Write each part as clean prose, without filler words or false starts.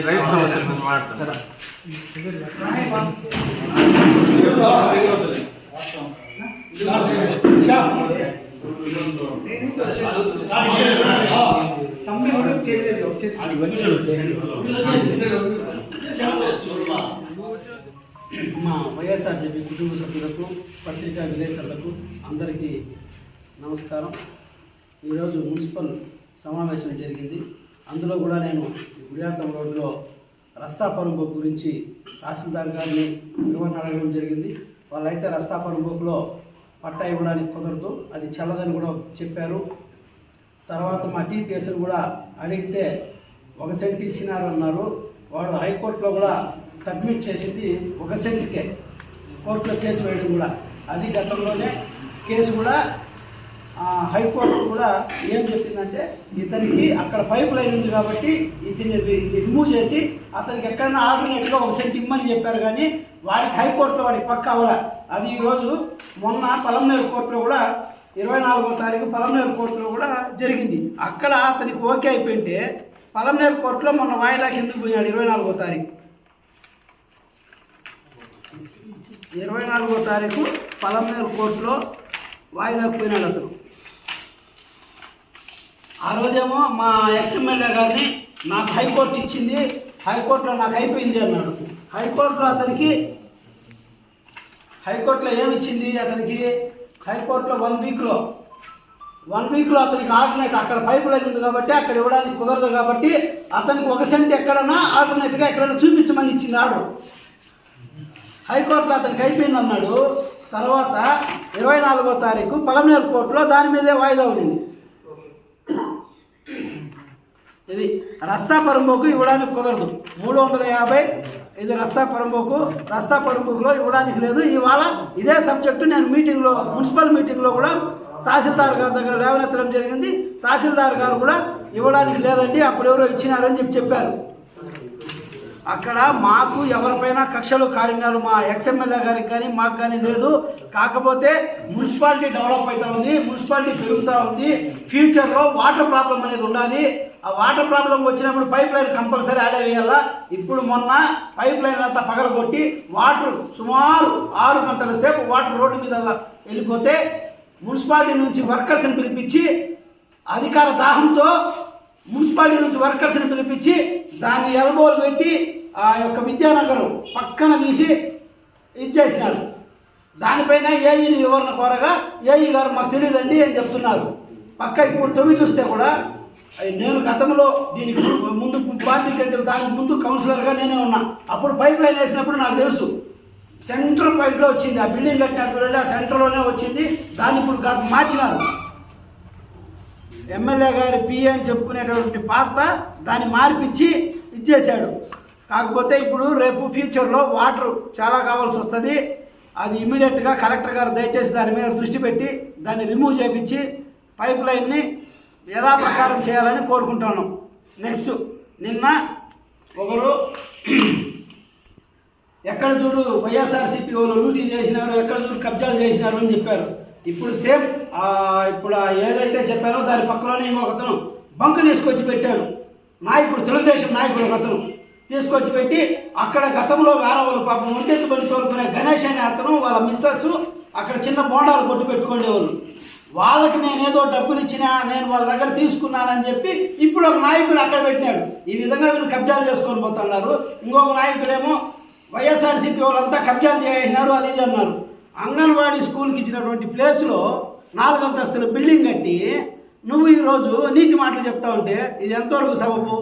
రైతు సమస్యలు మాట్లాడతాను. మా వైఎస్ఆర్సీపీ కుటుంబ సభ్యులకు పత్రికా విలేకరులకు అందరికీ నమస్కారం. ఈరోజు మున్సిపల్ సమావేశం జరిగింది. అందులో కూడా నేను గుడియాతం రోడ్లో రస్తా పరుంబోకు గురించి తహసీల్దార్ గారిని వివరణ అడగడం జరిగింది. వాళ్ళైతే రస్తా పరుంబోకులో పట్టా ఇవ్వడానికి కుదరదు, అది చల్లదని కూడా చెప్పారు. తర్వాత మా టీపీఎస్ని కూడా అడిగితే 1 సెంట్ ఇచ్చినారు అన్నారు. వాడు హైకోర్టులో కూడా సబ్మిట్ చేసింది 1 సెంట్కే, కోర్టులో కేసు వేయడం కూడా అది గతంలోనే కేసు కూడా హైకోర్టు కూడా ఏం చెప్పిందంటే ఇతనికి అక్కడ పైప్ లైన్ ఉంది కాబట్టి ఇది రిమూవ్ చేసి అతనికి ఎక్కడైనా ఆల్టర్నేట్గా 1 సెంట్ ఇమ్మని చెప్పారు. కానీ వాడికి హైకోర్టులో వాడికి పక్క అవ్వాలి. అది ఈరోజు మొన్న పలమనేరు కోర్టులో కూడా 24వ తారీఖు పలమనేరు కోర్టులో కూడా జరిగింది. అక్కడ అతనికి ఓకే అయిపోయింటే పలమనేరు కోర్టులో మొన్న వాయిదాకి ఎందుకు పోయాడు? 24వ తారీఖు 24వ తారీఖు పలమనేరు కోర్టులో వాయిదాకు పోయినాడు అతను. ఆ రోజేమో మా ఎక్స్ఎమ్మెల్యే గారిని నాకు హైకోర్టు ఇచ్చింది, హైకోర్టులో నాకు అయిపోయింది అన్నాడు. హైకోర్టులో ఏమిచ్చింది అతనికి? హైకోర్టులో 1 వీక్లో అతనికి ఆల్టర్నేట్ అక్కడ పైప్ లైన్ ఉంది కాబట్టి అక్కడ ఇవ్వడానికి కుదరదు కాబట్టి అతనికి 1 సెంట్ ఎక్కడన్నా ఆల్టర్నేట్గా ఎక్కడైనా చూపించమని ఇచ్చింది ఆర్డర్. హైకోర్టులో అతనికి అయిపోయింది అన్నాడు. తర్వాత 24వ తారీఖు పలమనేరు కోర్టులో దాని మీదే వాయిదా ఉండింది. ఇది రస్తా పరుంబోకు ఇవ్వడానికి కుదరదు, 350 ఇది రస్తా పరుంబోకులో ఇవ్వడానికి లేదు. ఇవాళ ఇదే సబ్జెక్టు నేను మున్సిపల్ మీటింగ్లో కూడా తహసీల్దార్ గారి దగ్గర లేవనెత్తడం జరిగింది. తహసీల్దార్ గారు కూడా ఇవ్వడానికి లేదండి, అప్పుడు ఎవరో ఇచ్చినారని చెప్పారు. అక్కడ మాకు ఎవరిపైన కక్షలు కారణాలు మా ఎక్స్ఎమ్మెల్యే గారికి కానీ మాకు కానీ లేదు. కాకపోతే మున్సిపాలిటీ డెవలప్ అవుతూ ఉంది, మున్సిపాలిటీ పెరుగుతూ ఉంది. ఫ్యూచర్లో వాటర్ ప్రాబ్లం అనేది ఉండాలి. ఆ వాటర్ ప్రాబ్లం వచ్చినప్పుడు పైప్ లైన్ కంపల్సరీ యాడ్ వేయాలా. ఇప్పుడు మొన్న పైప్ లైన్ అంతా పగలగొట్టి వాటర్ సుమారు 6 గంటల సేపు వాటర్ రోడ్డు మీద వెళ్ళిపోతే మున్సిపాలిటీ నుంచి వర్కర్స్ని పిలిపించి అధికార దాహంతో మున్సిపాలిటీ నుంచి వర్కర్స్ని పిలిపించి దాన్ని ఎల్బోలు పెట్టి ఆ యొక్క విద్యానగరం పక్కన తీసి ఇచ్చేసినారు. దానిపైన ఏఈని వివరణ కోరగా ఏఈ గారు మాకు తెలియదండి అని చెప్తున్నారు. పక్క ఇప్పుడు తొమ్మి చూస్తే కూడా నేను గతంలో దీనికి ముందు పార్టీ కంటే దానికి ముందు కౌన్సిలర్గా నేనే ఉన్నా. అప్పుడు పైప్ లైన్ వేసినప్పుడు నాకు తెలుసు సెంట్రల్ పైప్లో వచ్చింది. ఆ బిల్డింగ్ కట్టినప్పుడు ఆ సెంటర్లోనే వచ్చింది. దాన్ని ఇప్పుడు మార్చినారు. ఎమ్మెల్యే గారి పిఏ అని చెప్పుకునేటువంటి పాత్ర దాన్ని మార్పిచ్చి ఇచ్చేశాడు. కాకపోతే ఇప్పుడు రేపు ఫ్యూచర్లో వాటర్ చాలా కావాల్సి వస్తుంది. అది ఇమీడియట్గా కలెక్టర్ గారు దయచేసి దాని మీద దృష్టి పెట్టి దాన్ని రిమూవ్ చేయించి పైప్ లైన్ని యథాప్రకారం చేయాలని కోరుకుంటున్నాం. నెక్స్ట్ నిన్న ఒకరు ఎక్కడ చూడు వైఎస్ఆర్సీపీ వాళ్ళు లూటీ చేసినారు, ఎక్కడ చూడు కబ్జాలు చేసినారు అని చెప్పారు. ఇప్పుడు సేమ్ ఇప్పుడు ఏదైతే చెప్పారో దాని పక్కలోనే ఇంకొకతను బంకు తీసుకొచ్చి పెట్టాడు. నాయకుడు, తెలుగుదేశం నాయకుడు ఒకతను తీసుకొచ్చి పెట్టి అక్కడ గతంలో వేరే వాళ్ళు పాపం ఒంటెత్తు బండి తోలుకునే గణేష్ అనే అతను వాళ్ళ మిస్సెస్ అక్కడ చిన్న బోండాలు కొట్టు పెట్టుకునేవాళ్ళు. వాళ్ళకి నేనేదో డబ్బులు ఇచ్చినా నేను వాళ్ళ దగ్గర తీసుకున్నానని చెప్పి ఇప్పుడు ఒక నాయకుడు అక్కడ పెట్టినాడు. ఈ విధంగా వీళ్ళు కబ్జాలు చేసుకొని పోతున్నారు. ఇంకొక నాయకుడేమో వైఎస్ఆర్సీపీ వాళ్ళంతా కబ్జాలు చేసినారు అది ఇది అన్నారు. అంగన్వాడీ స్కూల్కి ఇచ్చినటువంటి ప్లేస్లో 4 అంతస్తుల బిల్డింగ్ కట్టి నువ్వు ఈరోజు నీతి మాటలు చెప్తా ఉంటే ఇది ఎంతవరకు సబబు?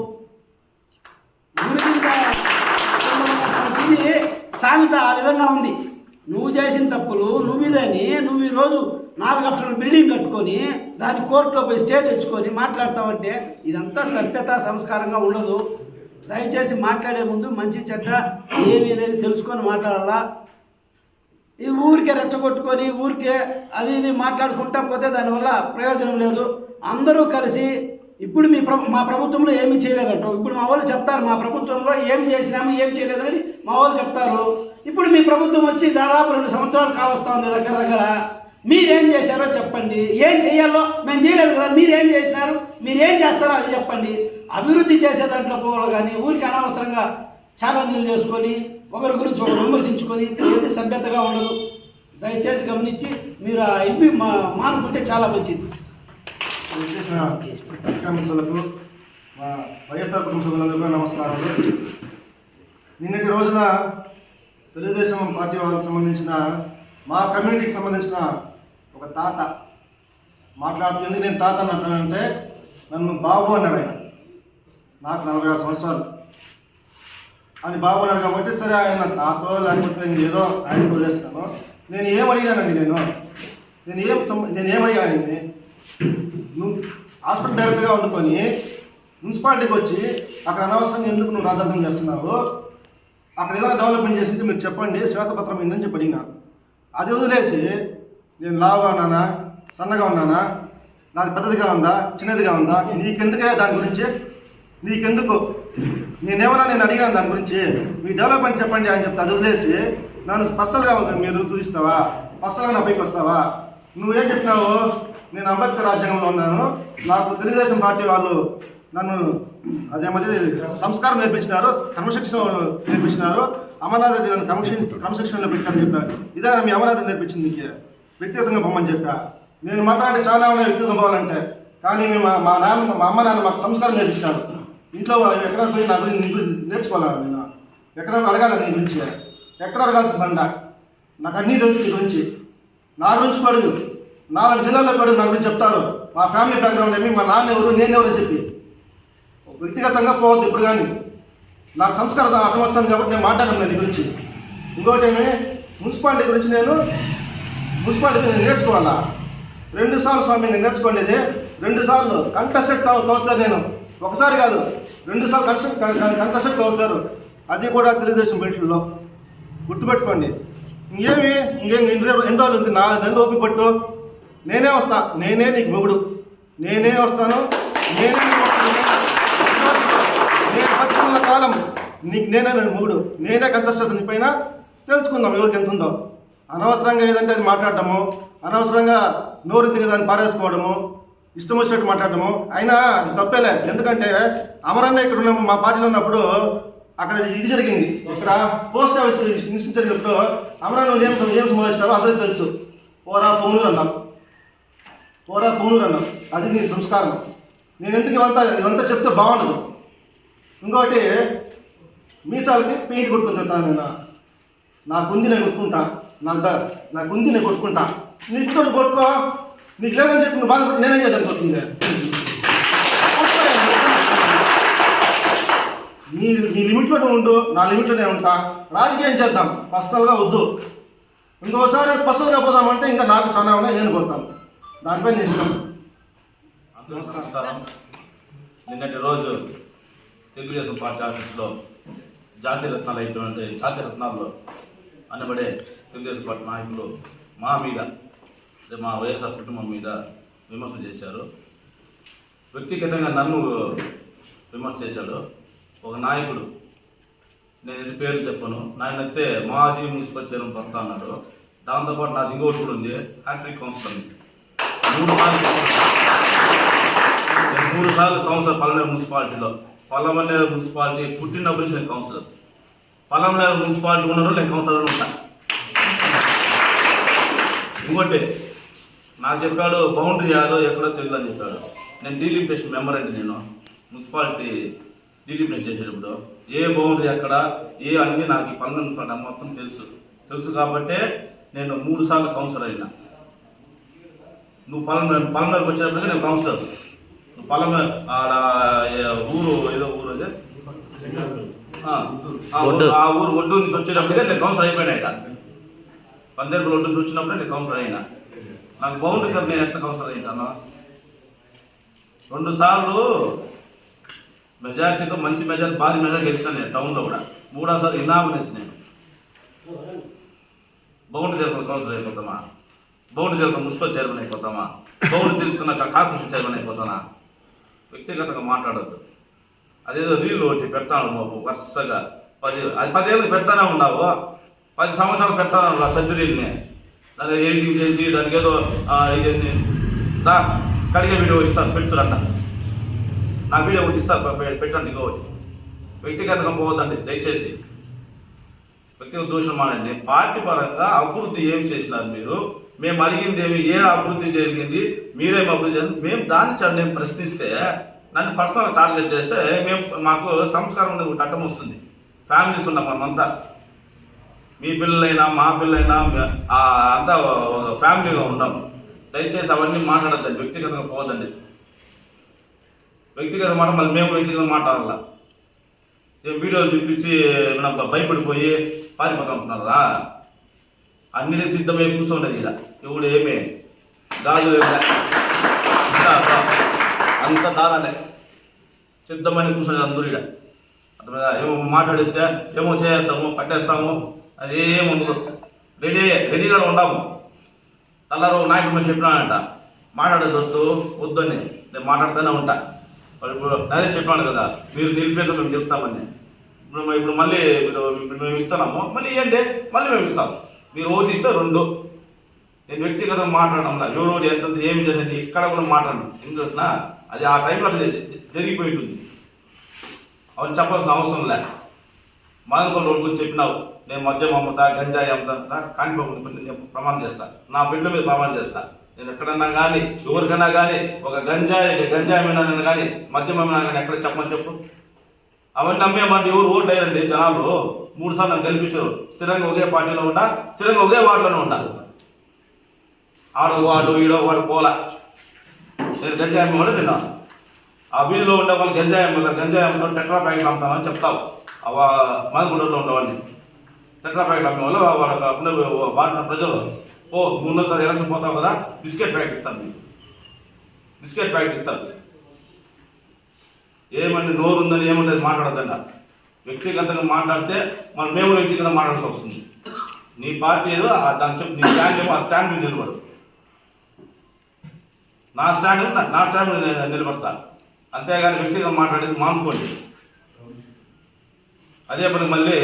ఇది సామెత ఆ విధంగా ఉంది. నువ్వు చేసిన తప్పులు నువ్విదని నువ్వు ఈరోజు 4 అంతస్తుల బిల్డింగ్ కట్టుకొని దాన్ని కోర్టులో పోయి స్టే తెచ్చుకొని మాట్లాడతావంటే ఇదంతా సభ్యత సంస్కారంగా ఉండదు. దయచేసి మాట్లాడే ముందు మంచి చెడ్డ ఏమి అనేది తెలుసుకొని మాట్లాడాలా. ఇది ఊరికే రెచ్చగొట్టుకొని ఊరికే అది ఇది మాట్లాడుకుంటా పోతే దానివల్ల ప్రయోజనం లేదు. అందరూ కలిసి ఇప్పుడు మా ప్రభుత్వంలో ఏమీ చేయలేదంట. ఇప్పుడు మా వాళ్ళు చెప్తారు మా ప్రభుత్వంలో ఏం చేసినాము ఏం చేయలేదని మా వాళ్ళు చెప్తారు. ఇప్పుడు మీ ప్రభుత్వం వచ్చి దాదాపు 2 సంవత్సరాలు కావస్తా ఉంది దగ్గర. మీరేం చేశారో చెప్పండి. ఏం చేయాలో మేము చేయలేదు కదా, మీరేం చేసినారు, మీరేం చేస్తారో అది చెప్పండి. అభివృద్ధి చేసే దాంట్లో పోవాలి కానీ ఊరికి అనవసరంగా ఛాలెంజ్లు చేసుకొని ఒకరి గురించి ఒకరు విమర్శించుకొని ఏది సభ్యతగా ఉండదు. దయచేసి గమనించి మీరు ఆ ఎంపీ మానుకుంటే చాలా మంచిది. మిత్రులకు మా వైఎస్ఆర్ కుటుంబ సభ్యులందరికీ నమస్కారాలు. నిన్నటి రోజున తెలుగుదేశం పార్టీ వాళ్ళకి సంబంధించిన మా కమ్యూనిటీకి సంబంధించిన ఒక తాత మాట్లాడుతూ, ఎందుకు నేను తాత అంటానంటే నన్ను బాబు అన్నాడు. ఆయన నాకు 46 సంవత్సరాలు అని బాబు అన్నాడు కాబట్టి సరే ఆయన తాతో లేకపోతే నేను ఏదో ఆయన వదిలేస్తాను. నేను ఏమడిగానండి, నేనేమడిగానండి, నువ్వు హాస్పిటల్ డైరెక్ట్గా వండుకొని మున్సిపాలిటీకి వచ్చి అక్కడ అనవసరంగా ఎందుకు నువ్వు రాజార్థం చేస్తున్నావు, అక్కడ ఏదైనా డెవలప్మెంట్ చేసింటే మీరు చెప్పండి, శ్వేతపత్రం ఏందని చెప్పి అడిగినా. అది వదిలేసి నేను లావుగా ఉన్నానా సన్నగా ఉన్నానా, నాది పెద్దదిగా ఉందా చిన్నదిగా ఉందా, నీకెందుకే దాని గురించి, నీకెందుకు, నేను అడిగాను దాని గురించి, మీ డెవలప్మెంట్ చెప్పండి అని చెప్తే అది వదిలేసి నన్ను పర్సనల్గా మీరు చూపిస్తావా, పర్సనల్గా నా పైకి వస్తావా, నువ్వేం చెప్పినావు, నేను అంబేద్కర్ రాజ్యాంగంలో ఉన్నాను, నాకు తెలుగుదేశం పార్టీ వాళ్ళు నన్ను అదేమది సంస్కారం నేర్పించినారు, క్రమశిక్షణ నేర్పించినారు, అమర్నాథ్ రెడ్డి నన్ను క్రమశిక్షణలో పెట్టారని చెప్పారు. ఇదే మీ అమర్నాథ్ రెడ్డి నేర్పించింది నీకు వ్యక్తిగతంగా పొమ్మని చెప్పా. నేను మాట్లాడే చాలా ఉన్నాయి వ్యక్తిగతం పోవాలంటే, కానీ మేము మా అమ్మ నాన్న మాకు సంస్కారం నేర్పించినారు. ఇంట్లో ఎక్కడ పోయి నా గురించి నీ గురించి నేర్చుకోవాలి, నేను ఎక్కడ అడగాలి నీ గురించి, ఎక్కడ అడగాల్సిన బండ, నాకు అన్నీ తెలుసు నీ గురించి, నా గురించి పడుగు 4 జిల్లాల్లో పడుగు నా గురించి చెప్తారు, మా ఫ్యామిలీ బ్యాక్గ్రౌండ్ ఏమి, మా నాన్న ఎవరు నేనెవరు చెప్పి వ్యక్తిగతంగా పోవద్దు. ఇప్పుడు కానీ నాకు సంస్కారం అర్థం వస్తుంది కాబట్టి నేను మాట్లాడను నీ గురించి. ఇంకోటి ఏమి, మున్సిపాలిటీ గురించి నేను నేర్చుకోవాలా, 2 సార్లు స్వామి నేను నేర్చుకోండి, 2 సార్లు కంటెస్టెడ్ కౌన్సిలర్, నేను ఒకసారి కాదు 2 సార్లు కంటెస్టెడ్ కౌన్సిలర్, అది కూడా తెలుగుదేశం బెల్ట్లో గుర్తుపెట్టుకోండి. ఇంకేం 2 రోజులు ఉంది, 4 నెలలు ఓపిక పట్టు, నేనే వస్తా, నేనే నీకు మొగుడు, నేనే వస్తాను, నేను 10 నెలల కాలం నీకు నేనే నన్ను మొగుడు, నేనే కంటెస్టేషన్ పైన తెలుసుకుందాం ఎవరికి ఎంత ఉందో. అనవసరంగా ఏదంటే అది మాట్లాడటము, అనవసరంగా నోరు తిరిగి దాన్ని పారేసుకోవడము, ఇష్టం వచ్చినట్టు మాట్లాడటము, అయినా అది తప్పేలే. ఎందుకంటే అమరన్న ఇక్కడ ఉన్న మా పార్టీలో ఉన్నప్పుడు అక్కడ ఇది జరిగింది, ఇక్కడ పోస్ట్ ఆఫీస్ ఇన్సిడెంట్ జరిగినప్పుడు అమరన్న ఏం సంభవించినారో అందరికీ తెలుసు. పోరా పొంగూరు అన్నాం, అది నీ సంస్కారం. నేను ఎందుకు ఇవంతా చెప్తే బాగుండదు. ఇంకోటి, మీసాలకి పెయింట్ కొట్టుకుని చెప్తాను నేను, నాకుంది నేను కొట్టుకుంటా, నాకుంది నేను కొట్టుకుంటా, నీకు కూడా కొట్టుకో, నీకు లేదని చెప్పి నువ్వు బాధపడి నేనేం చేద్దాం కొడుతుంది. నీ లిమిట్లోనే ఉండు, నా లిమిట్లోనే ఉంటా, రాజకీయం చేద్దాం, పర్సనల్గా వద్దు. ఇంకోసారి పర్సనల్గా పోదామంటే ఇంకా నాకు చాలా ఉన్నాయి, నేను పోతాను, దానిపై నేను ఇష్టం. నమస్కారం. నిన్నటి రోజు తెలుగుదేశం పార్టీ ఆఫీసులో జాతీయ రత్నాల్లో అనబడే తెలుగుదేశం పార్టీ నాయకులు మా మీద, మా వైఎస్ఆర్ కుటుంబం మీద విమర్శ చేశారు. వ్యక్తిగతంగా నన్ను విమర్శ చేశాడు ఒక నాయకుడు. నేను ఇది పేరు చెప్పను, నాయనైతే మాజీ మున్సిపల్ చైర్మన్ భర్త అన్నాడు. దాంతోపాటు నాది ఇంకోటి కూడా ఉంది, హ్యాట్రిక్ కౌన్సిలర్. 3 సార్లు కౌన్సిలర్ పలమనేరు మున్సిపాలిటీలో. పలమనేరు మున్సిపాలిటీ పుట్టినప్పటి నుంచి నేను కౌన్సిలర్. పలమనేరు మున్సిపాలిటీ ఉన్న రోజు నేను కౌన్సిలర్ ఉంటా. ఇంకోటి నాకు చెప్పాడు బౌండరీ యాదో ఎక్కడో తెలియదు అని చెప్పాడు. నేను డీలిమిటేషన్ మెంబర్ అండి, నేను మున్సిపాలిటీ డీలిమిటేషన్ చేసేటప్పుడు ఏ బౌండరీ ఎక్కడ ఏ అన్నీ నాకు ఈ పలమనేరు మొత్తం తెలుసు కాబట్టే నేను 3 సార్లు కౌన్సిలర్ అయినా. నువ్వు పలమనేరుకి వచ్చేటప్పటికి నేను కౌన్సిలర్, నువ్వు పలమనేరు ఆడ ఊరు ఏదో ఊరు అదే ఆ ఊరు ఒడ్డు నుంచి వచ్చేటప్పటికే నేను కౌన్సిలర్ అయిపోయినా. పందేరు ఒడ్డు నుంచి వచ్చినప్పుడే నేను కౌన్సిలర్ అయినా. నాకు బౌండరీ కదా, నేను ఎట్లా కౌన్సిలర్ అయితాను? 2 సార్లు మెజార్టీతో మంచి మెజార్టీ భారీ మెజార్టీ గెలిచినాను నేను టౌన్లో కూడా. 3వ సారి ఇనామినేషన్ నేను బౌండ్ తెలుసుకున్న కౌన్సిలర్ అయిపోతామా? బౌండ్ తెలుసుకున్న మున్సిపల్ చైర్మన్ అయిపోతామా? బౌండ్ తెలుసుకున్న కార్పొరేషన్ చైర్మన్ అయిపోతానా? వ్యక్తిగతంగా మాట్లాడద్దు. అదేదో నీళ్ళు ఒకటి పెడతాను మాకు వరుసగా 10 ఏళ్ళు పెడతానే ఉన్నావు, 10 సంవత్సరాలు పెడతానే ఉన్నావు సర్జరీని. దాన్ని ఎడిటింగ్ చేసి దానికి ఏదో ఇదేంటి రా కడిగే వీడియో ఇస్తాను పెడుతురంట, నా వీడియో ఒకటి ఇస్తారు పెట్టండి. ఇంకోటి వ్యక్తిగతంగా పోవద్దండి దయచేసి. వ్యక్తిగత దూషణ మానండి. పార్టీ పరంగా అభివృద్ధి ఏం చేసినారు మీరు? మేము అడిగింది ఏమి, ఏ అభివృద్ధి జరిగింది, మీరేం అభివృద్ధి చేయాలి? మేము దాన్ని నేను ప్రశ్నిస్తే నన్ను పర్సనల్ టార్గెట్ చేస్తే మాకు సంస్కారం అనేది ఒక అడ్డం వస్తుంది. ఫ్యామిలీస్ ఉన్నాం మనమంతా, మీ పిల్లలైనా మా పిల్లలైనా అంతా ఫ్యామిలీగా ఉన్నాం. దయచేసి అవన్నీ మాట్లాడద్దండి, వ్యక్తిగతంగా పోవద్దండి. వ్యక్తిగత మాట మళ్ళీ మేము వ్యక్తిగతంగా మాట్లాడాలా? వీడియోలు చూపించి భయపడిపోయి పారిపోతుంటున్నారా? అన్ని సిద్ధమై కూర్చోండి. ఇలా ఎవడు ఏమే గాజు అంత దారాలే సిద్ధమని కూర్చొని అందరూ ఇలా ఏమో మాట్లాడిస్తే ఏమో చేస్తాము పట్టేస్తాము అది ఏముండదు. రెడీగా ఉండాము. తల్లారు నాయకుడు మేము చెప్పినానంట మాట్లాడేదొద్దు వద్దని, నేను మాట్లాడుతూనే ఉంటా. ఇప్పుడు నరేష్ చెప్పాను కదా మీరు నిలిపేదో మేము చెప్తామని. ఇప్పుడు మళ్ళీ మేము ఇస్తున్నాము, మళ్ళీ ఏంటి మళ్ళీ మేము ఇస్తాము. మీరు ఓటు ఇస్తే 2. నేను వ్యక్తిగతంగా మాట్లాడడం ఎవరు ఎంత ఏమి జరిగింది ఇక్కడ కూడా మాట్లాడను. ఎందుకు అది ఆ టైంలో జరిగిపోయి ఉంటుంది. అవన్నీ చెప్పాల్సిన అవసరం లే. మాదనపల్లి రోడ్డు గురించి చెప్పినావు, నేను మద్యం అమ్ముతా గంజాయి అమ్ముతా కానిపోకుండా నేను ప్రమాణం చేస్తాను, నా బిడ్డ మీద ప్రమాణం చేస్తాను. నేను ఎక్కడన్నా కానీ ఎవరికైనా కానీ ఒక గంజాయి అయినా కానీ మద్యం అమ్మినా కానీ ఎక్కడ చెప్పు. అవన్నీ అమ్మే మంది ఎవరు ఓట్లు అయ్యారండి జనాలు. 3 సార్లు నన్ను గెలిపించారు. స్థిరంగా ఒకే పార్టీలో ఉంటా, స్థిరంగా ఒకే వార్డులోనే ఉంటాను. ఆడో వాడు ఈడో వాడు పోలా. నేను గంజాయి అమ్మే కూడా తిన్నాను. ఆ వీధిలో ఉండే వాళ్ళు గంజాయి అమ్ముతారు టెట్రా ప్యాకెట్ అమ్ముతామని చెప్తావు. మాదనపల్లిలో ఉండేవాడిని టెట్రా ప్యాకెట్ అమ్మే వాళ్ళు వాడిన ప్రజలు 300 సార్లు ఎలక్షన్ పోతావు కదా బిస్కెట్ ప్యాకెట్ ఇస్తాను, మీకు బిస్కెట్ ప్యాకెట్ ఇస్తాను. ఏమని నోరు ఉందని ఏముంటుంది మాట్లాడద్దంట. వ్యక్తిగతంగా మాట్లాడితే మేము వ్యక్తిగతంగా మాట్లాడాల్సి వస్తుంది. నీ పార్టీ ఏదో దాని చెప్పి నీ స్టాండ్ ఏమో ఆ స్టాండ్ మీద నిలబడు. నా స్టాండ్ మీద నిలబడతా. అంతేగాని వ్యక్తిగతంగా మాట్లాడేది మానుకోండి. అదే పని మళ్ళీ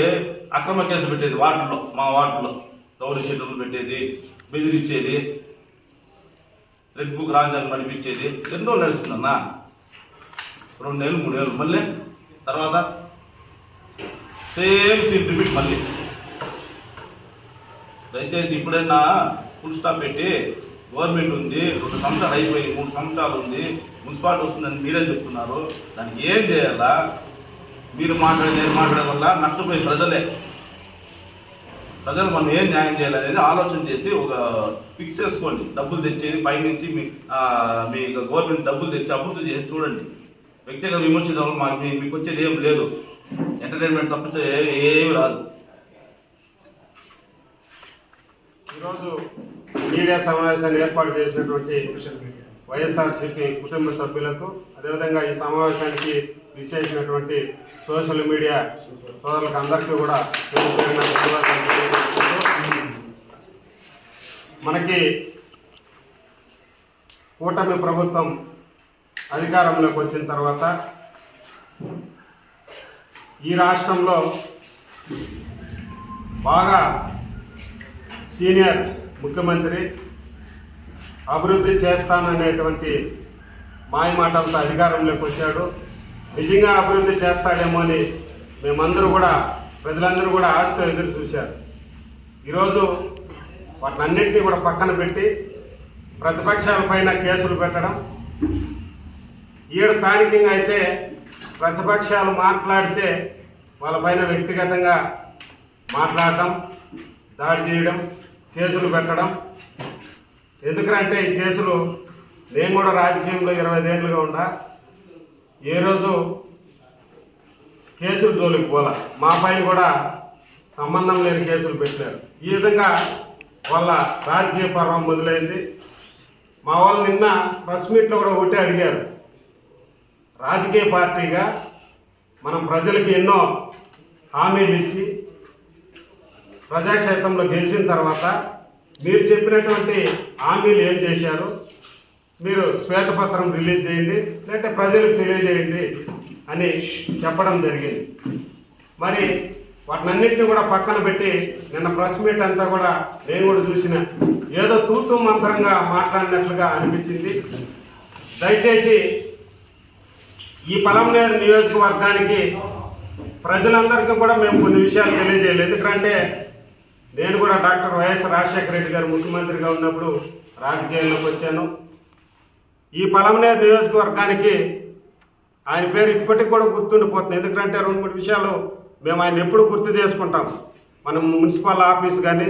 అక్రమ కేసులు పెట్టేది వార్డులో, మా వార్డులో రౌడీ షీటర్లు పెట్టేది, బెదిరించేది, రెడ్ బుక్ రాజ్యాన్ని నడిపించేది ఎన్నో నడుస్తుందన్నా. 2 నెలలు 3 నెలలు మళ్ళీ తర్వాత సేమ్ సీన్ రిపీట్ మళ్ళీ. దయచేసి ఇప్పుడైనా ఫుల్ స్టాప్ పెట్టి గవర్నమెంట్ ఉంది 2 సంవత్సరాలు అయిపోయింది, 3 సంవత్సరాలు ఉంది, మున్సిపాలిటీ వస్తుందని మీరే చెప్తున్నారు. దానికి ఏం చేయాలా? మీరు మాట్లాడే వల్ల నష్టపోయే ప్రజలు మనం ఏం న్యాయం చేయాలనేది ఆలోచన చేసి ఒక ఫిక్స్ చేసుకోండి. డబ్బులు తెచ్చేది పైనుంచి మీ గవర్నమెంట్ డబ్బులు తెచ్చి అభివృద్ధి చేసి చూడండి. వ్యక్తిగత విమర్శించడం మీకు వచ్చేది ఏం లేదు. ఎంటర్టైన్మెంట్ తప్పించే ఏమి రాదు. ఈరోజు మీడియా సమావేశాన్ని ఏర్పాటు చేసినటువంటి వైఎస్ఆర్సీపీ కుటుంబ సభ్యులకు, అదేవిధంగా ఈ సమావేశానికి విచ్చేసినటువంటి సోషల్ మీడియా సోదరులకు అందరికీ కూడా మనకి కూటమి ప్రభుత్వం అధికారంలోకి వచ్చిన తర్వాత ఈ రాష్ట్రంలో బాగా సీనియర్ ముఖ్యమంత్రి అభివృద్ధి చేస్తాననేటువంటి మాయమాటలతో అధికారంలోకి వచ్చాడు. నిజంగా అభివృద్ధి చేస్తాడేమో అని మేమందరూ కూడా ప్రజలందరూ కూడా ఆశతో ఎదురు చూశారు. ఈరోజు వాటినన్నింటినీ కూడా పక్కన పెట్టి ప్రతిపక్షాలపైన కేసులు పెట్టడం, ఈడ స్థానికంగా అయితే ప్రతిపక్షాలు మాట్లాడితే వాళ్ళపైన వ్యక్తిగతంగా మాట్లాడటం, దాడి చేయడం, కేసులు పెట్టడం. ఎందుకంటే ఈ కేసులు నేను కూడా రాజకీయంలో 25 ఏళ్ళుగా ఉన్నా, ఏ రోజు కేసులు జోలికి పోలా. మా పైన కూడా సంబంధం లేని కేసులు పెట్టారు. ఈ విధంగా వాళ్ళ రాజకీయ పర్వం మొదలైంది. మా వాళ్ళు నిన్న ప్రెస్ మీట్లో కూడా ఒకటే అడిగారు, రాజకీయ పార్టీగా మనం ప్రజలకి ఎన్నో హామీలు ఇచ్చి ప్రజాక్షేత్రంలో గెలిచిన తర్వాత మీరు చెప్పినటువంటి హామీలు ఏం చేశారు, మీరు శ్వేతపత్రం రిలీజ్ చేయండి, లేదంటే ప్రజలకు తెలియజేయండి అని చెప్పడం జరిగింది. మరి వాటినన్నింటినీ కూడా పక్కన పెట్టి నిన్న ప్రెస్ మీట్ అంతా కూడా నేను కూడా చూసిన ఏదో తూతూ మంత్రంగా మాట్లాడినట్లుగా అనిపించింది. దయచేసి ఈ పలమనేరు నియోజకవర్గానికి ప్రజలందరికీ కూడా మేము కొన్ని విషయాలు తెలియజేయాలి. ఎందుకంటే నేను కూడా డాక్టర్ వైఎస్ రాజశేఖర రెడ్డి గారు ముఖ్యమంత్రిగా ఉన్నప్పుడు రాజకీయాల్లోకి వచ్చాను. ఈ పలమనేరు నియోజకవర్గానికి ఆయన పేరు ఇప్పటికి కూడా గుర్తుండిపోతుంది. ఎందుకంటే 2-3 విషయాలు మేము ఆయన ఎప్పుడు గుర్తు చేసుకుంటాం. మనం మున్సిపల్ ఆఫీస్ కానీ,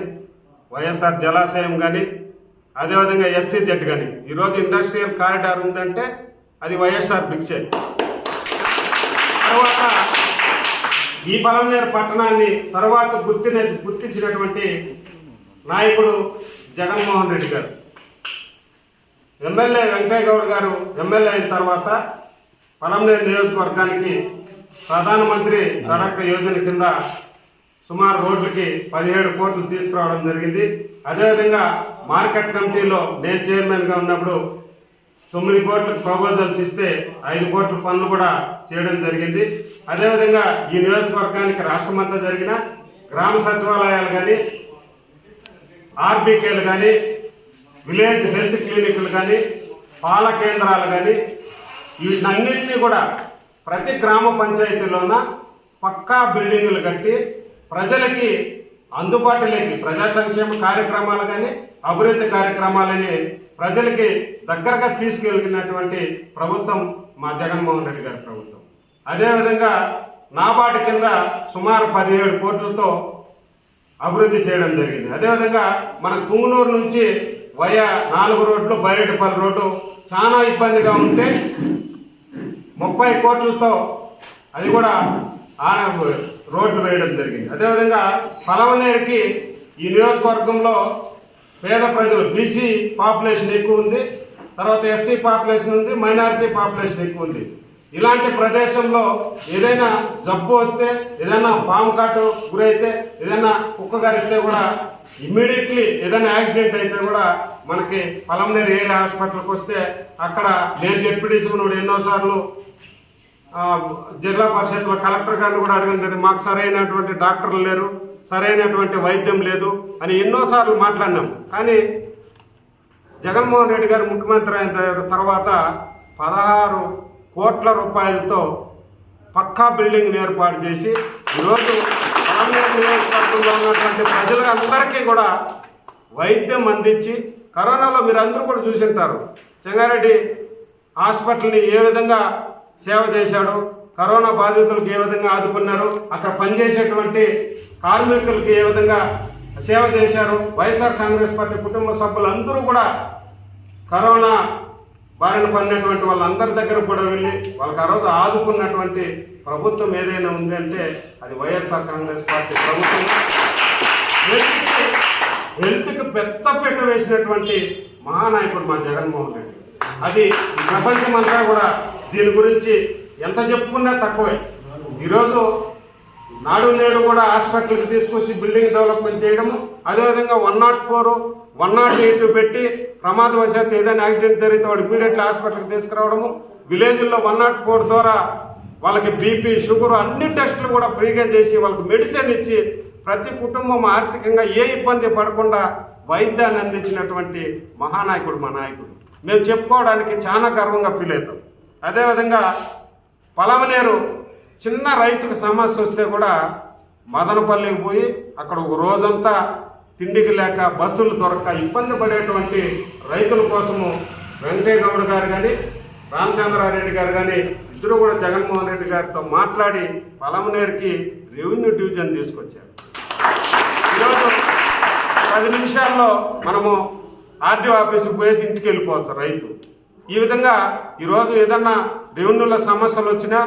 వైఎస్ఆర్ జలాశయం కానీ, అదేవిధంగా SCZ కానీ. ఈరోజు ఇండస్ట్రియల్ కారిడార్ ఉందంటే అది వైఎస్ఆర్ భిక్షే. తర్వాత ఈ పలమనేరు పట్టణాన్ని తర్వాత గుర్తించినటువంటి నాయకుడు జగన్మోహన్ రెడ్డి గారు. ఎమ్మెల్యే వెంకయ్య గౌడ్ గారు ఎమ్మెల్యే అయిన తర్వాత పలమనేరు నియోజకవర్గానికి ప్రధానమంత్రి సడక్ యోజన కింద సుమారు రోడ్లకి 17 కోట్లు తీసుకురావడం జరిగింది. అదేవిధంగా మార్కెట్ కమిటీలో నేను చైర్మన్గా ఉన్నప్పుడు 9 కోట్లకు ప్రపోజల్స్ ఇస్తే 5 కోట్ల పనులు కూడా చేయడం జరిగింది. అదేవిధంగా ఈ నియోజకవర్గానికి రాష్ట్రమంతా జరిగిన గ్రామ సచివాలయాలు కానీ, ఆర్బీకేలు కానీ, విలేజ్ హెల్త్ క్లినిక్లు కానీ, పాల కేంద్రాలు కానీ, వీటన్నింటినీ కూడా ప్రతి గ్రామ పంచాయతీలోన పక్కా బిల్డింగులు కట్టి ప్రజలకి అందుబాటులోకి ప్రజా సంక్షేమ కార్యక్రమాలు కానీ, అభివృద్ధి కార్యక్రమాలని ప్రజలకి దగ్గరగా తీసుకెళ్ళినటువంటి ప్రభుత్వం మా జగన్మోహన్ రెడ్డి గారి ప్రభుత్వం. అదేవిధంగా నాబార్డు కింద సుమారు 17 కోట్లతో అభివృద్ధి చేయడం జరిగింది. అదేవిధంగా మన కుంగునూరు నుంచి వయా 4 రోడ్లు, బైరెడ్డిపల్లి రోడ్డు చాలా ఇబ్బందిగా ఉంటే 30 కోట్లతో అది కూడా రోడ్లు వేయడం జరిగింది. అదేవిధంగా పలమనేరుకి ఈ నియోజకవర్గంలో పేద ప్రజలు బీసీ పాపులేషన్ ఎక్కువ ఉంది, తర్వాత ఎస్సీ పాపులేషన్ ఉంది, మైనారిటీ పాపులేషన్ ఎక్కువ ఉంది. ఇలాంటి ప్రదేశంలో ఏదైనా జబ్బు వస్తే, ఏదైనా పాము కాటు గురైతే, ఏదైనా కుక్క గరిస్తే కూడా ఇమ్మీడియట్లీ ఏదైనా యాక్సిడెంట్ అయితే కూడా మనకి పలమనేరు ఏరియా హాస్పిటల్కి వస్తే అక్కడ నేను జెడ్పీటీసీ ఎన్నోసార్లు జిల్లా పరిషత్లో కలెక్టర్ గారిని కూడా అడగడం జరిగింది. మాకు సరైనటువంటి డాక్టర్లు లేరు, సరైనటువంటి వైద్యం లేదు అని ఎన్నోసార్లు మాట్లాడినాం. కానీ జగన్మోహన్ రెడ్డి గారు ముఖ్యమంత్రి అయిన తర్వాత 16 కోట్ల రూపాయలతో పక్కా బిల్డింగ్ ఏర్పాటు చేసి ఈరోజు పలమనేరు నియోజకవర్గంలో ఉన్నటువంటి ప్రజలందరికీ కూడా వైద్యం అందించి, కరోనాలో మీరు అందరూ కూడా చూసింటారు చెంగారెడ్డి హాస్పిటల్ని ఏ విధంగా సేవ చేశాడు, కరోనా బాధితులకు ఏ విధంగా ఆదుకున్నారు, అక్కడ పనిచేసేటువంటి కార్మికులకి ఏ విధంగా సేవ చేశారు. వైఎస్ఆర్ కాంగ్రెస్ పార్టీ కుటుంబ సభ్యులందరూ కూడా కరోనా బారిన పడినటువంటి వాళ్ళందరి దగ్గర కూడా వెళ్ళి వాళ్ళకి ఆ రోజు ఆదుకున్నటువంటి ప్రభుత్వం ఏదైనా ఉంది అంటే అది వైఎస్ఆర్ కాంగ్రెస్ పార్టీ ప్రభుత్వం. హెల్త్కి పెద్దపీట వేసినటువంటి మహానాయకుడు మా జగన్మోహన్ రెడ్డి. అది ప్రపంచమంతా కూడా దీని గురించి ఎంత చెప్పుకున్నా తక్కువే. ఈరోజు నాడు నేడు కూడా హాస్పిటల్కి తీసుకొచ్చి బిల్డింగ్ డెవలప్మెంట్ చేయడము, అదేవిధంగా 104, 108 పెట్టి ప్రమాదవశాత్తు ఏదైనా యాక్సిడెంట్ జరిగితే వాడు ఇమీడియట్లీ హాస్పిటల్కి తీసుకురావడము, విలేజ్లో 104 ద్వారా వాళ్ళకి బీపీ, షుగర్ అన్ని టెస్టులు కూడా ఫ్రీగా చేసి వాళ్ళకి మెడిసిన్ ఇచ్చి ప్రతి కుటుంబం ఆర్థికంగా ఏ ఇబ్బంది పడకుండా వైద్యాన్ని అందించినటువంటి మహానాయకుడు మా నాయకుడు. మేము చెప్పుకోవడానికి చాలా గర్వంగా ఫీల్ అవుతాం. అదేవిధంగా పలమనేరు చిన్న రైతుకు సమస్య వస్తే కూడా మదనపల్లికి పోయి అక్కడ ఒక రోజంతా తిండికి లేక బస్సులు దొరక్క ఇబ్బంది పడేటువంటి రైతుల కోసము వెంకయ్య గౌడ్ గారు కానీ, రామచంద్రారెడ్డి గారు కానీ ఇద్దరు కూడా జగన్మోహన్ రెడ్డి గారితో మాట్లాడి పలమనేరుకి రెవెన్యూ డివిజన్ తీసుకొచ్చారు. ఈరోజు 10 నిమిషాల్లో మనము ఆర్డీఓ ఆఫీసుకు పోయేసి ఇంటికి వెళ్ళిపోవచ్చు రైతు. ఈ విధంగా ఈరోజు ఏదన్నా రెవెన్యూల సమస్యలు వచ్చినా,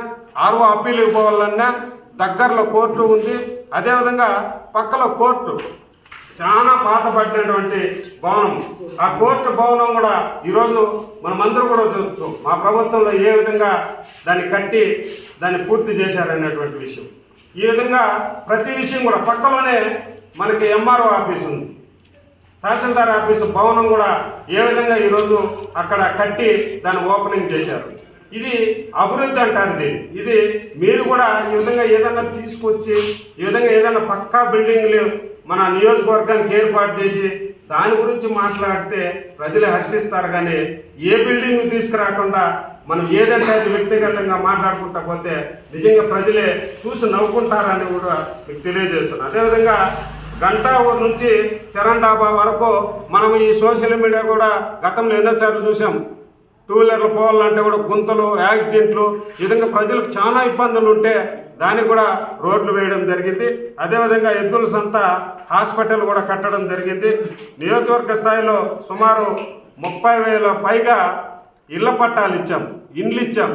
ఆర్ఓ అప్పీలుకి పోవాలన్నా దగ్గరలో కోర్టు ఉంది. అదేవిధంగా పక్కలో కోర్టు చాలా పాతపడినటువంటి భవనం, ఆ కోర్టు భవనం కూడా ఈరోజు మనమందరూ కూడా చూస్తూ మా ప్రభుత్వంలో ఏ విధంగా దాన్ని కట్టి దాన్ని పూర్తి చేశారనేటువంటి విషయం. ఈ విధంగా ప్రతి విషయం కూడా పక్కలోనే మనకి ఎంఆర్ఓ ఆఫీస్ ఉంది, తహసీల్దార్ ఆఫీసు భవనం కూడా ఏ విధంగా ఈరోజు అక్కడ కట్టి దాన్ని ఓపెనింగ్ చేశారు. ఇది అభివృద్ధి అంటారు ఇది మీరు కూడా ఈ విధంగా ఏదైనా తీసుకొచ్చి ఈ విధంగా ఏదైనా పక్కా బిల్డింగ్లు మన నియోజకవర్గానికి ఏర్పాటు చేసి దాని గురించి మాట్లాడితే ప్రజలు హర్షిస్తారు. కానీ ఏ బిల్డింగ్ తీసుకురాకుండా మనం ఏదంటే అది వ్యక్తిగతంగా మాట్లాడుకుంటా పోతే నిజంగా ప్రజలే చూసి నవ్వుకుంటారని కూడా మీకు తెలియజేస్తున్నాను. అదేవిధంగా గంటా ఊరు నుంచి చరణ్ డాబా వరకు మనం ఈ సోషల్ మీడియా కూడా గతంలో ఎన్నోసార్లు చూసాం. టూ వీలర్లు పోవాలంటే కూడా గుంతలు, యాక్సిడెంట్లు, ఈ విధంగా ప్రజలకు చాలా ఇబ్బందులు ఉంటే దానికి కూడా రోడ్లు వేయడం జరిగింది. అదేవిధంగా ఎద్దుల సంత హాస్పిటల్ కూడా కట్టడం జరిగింది. నియోజకవర్గ స్థాయిలో సుమారు 30,000 పైగా ఇళ్ల పట్టాలు ఇచ్చాం, ఇండ్లు ఇచ్చాం.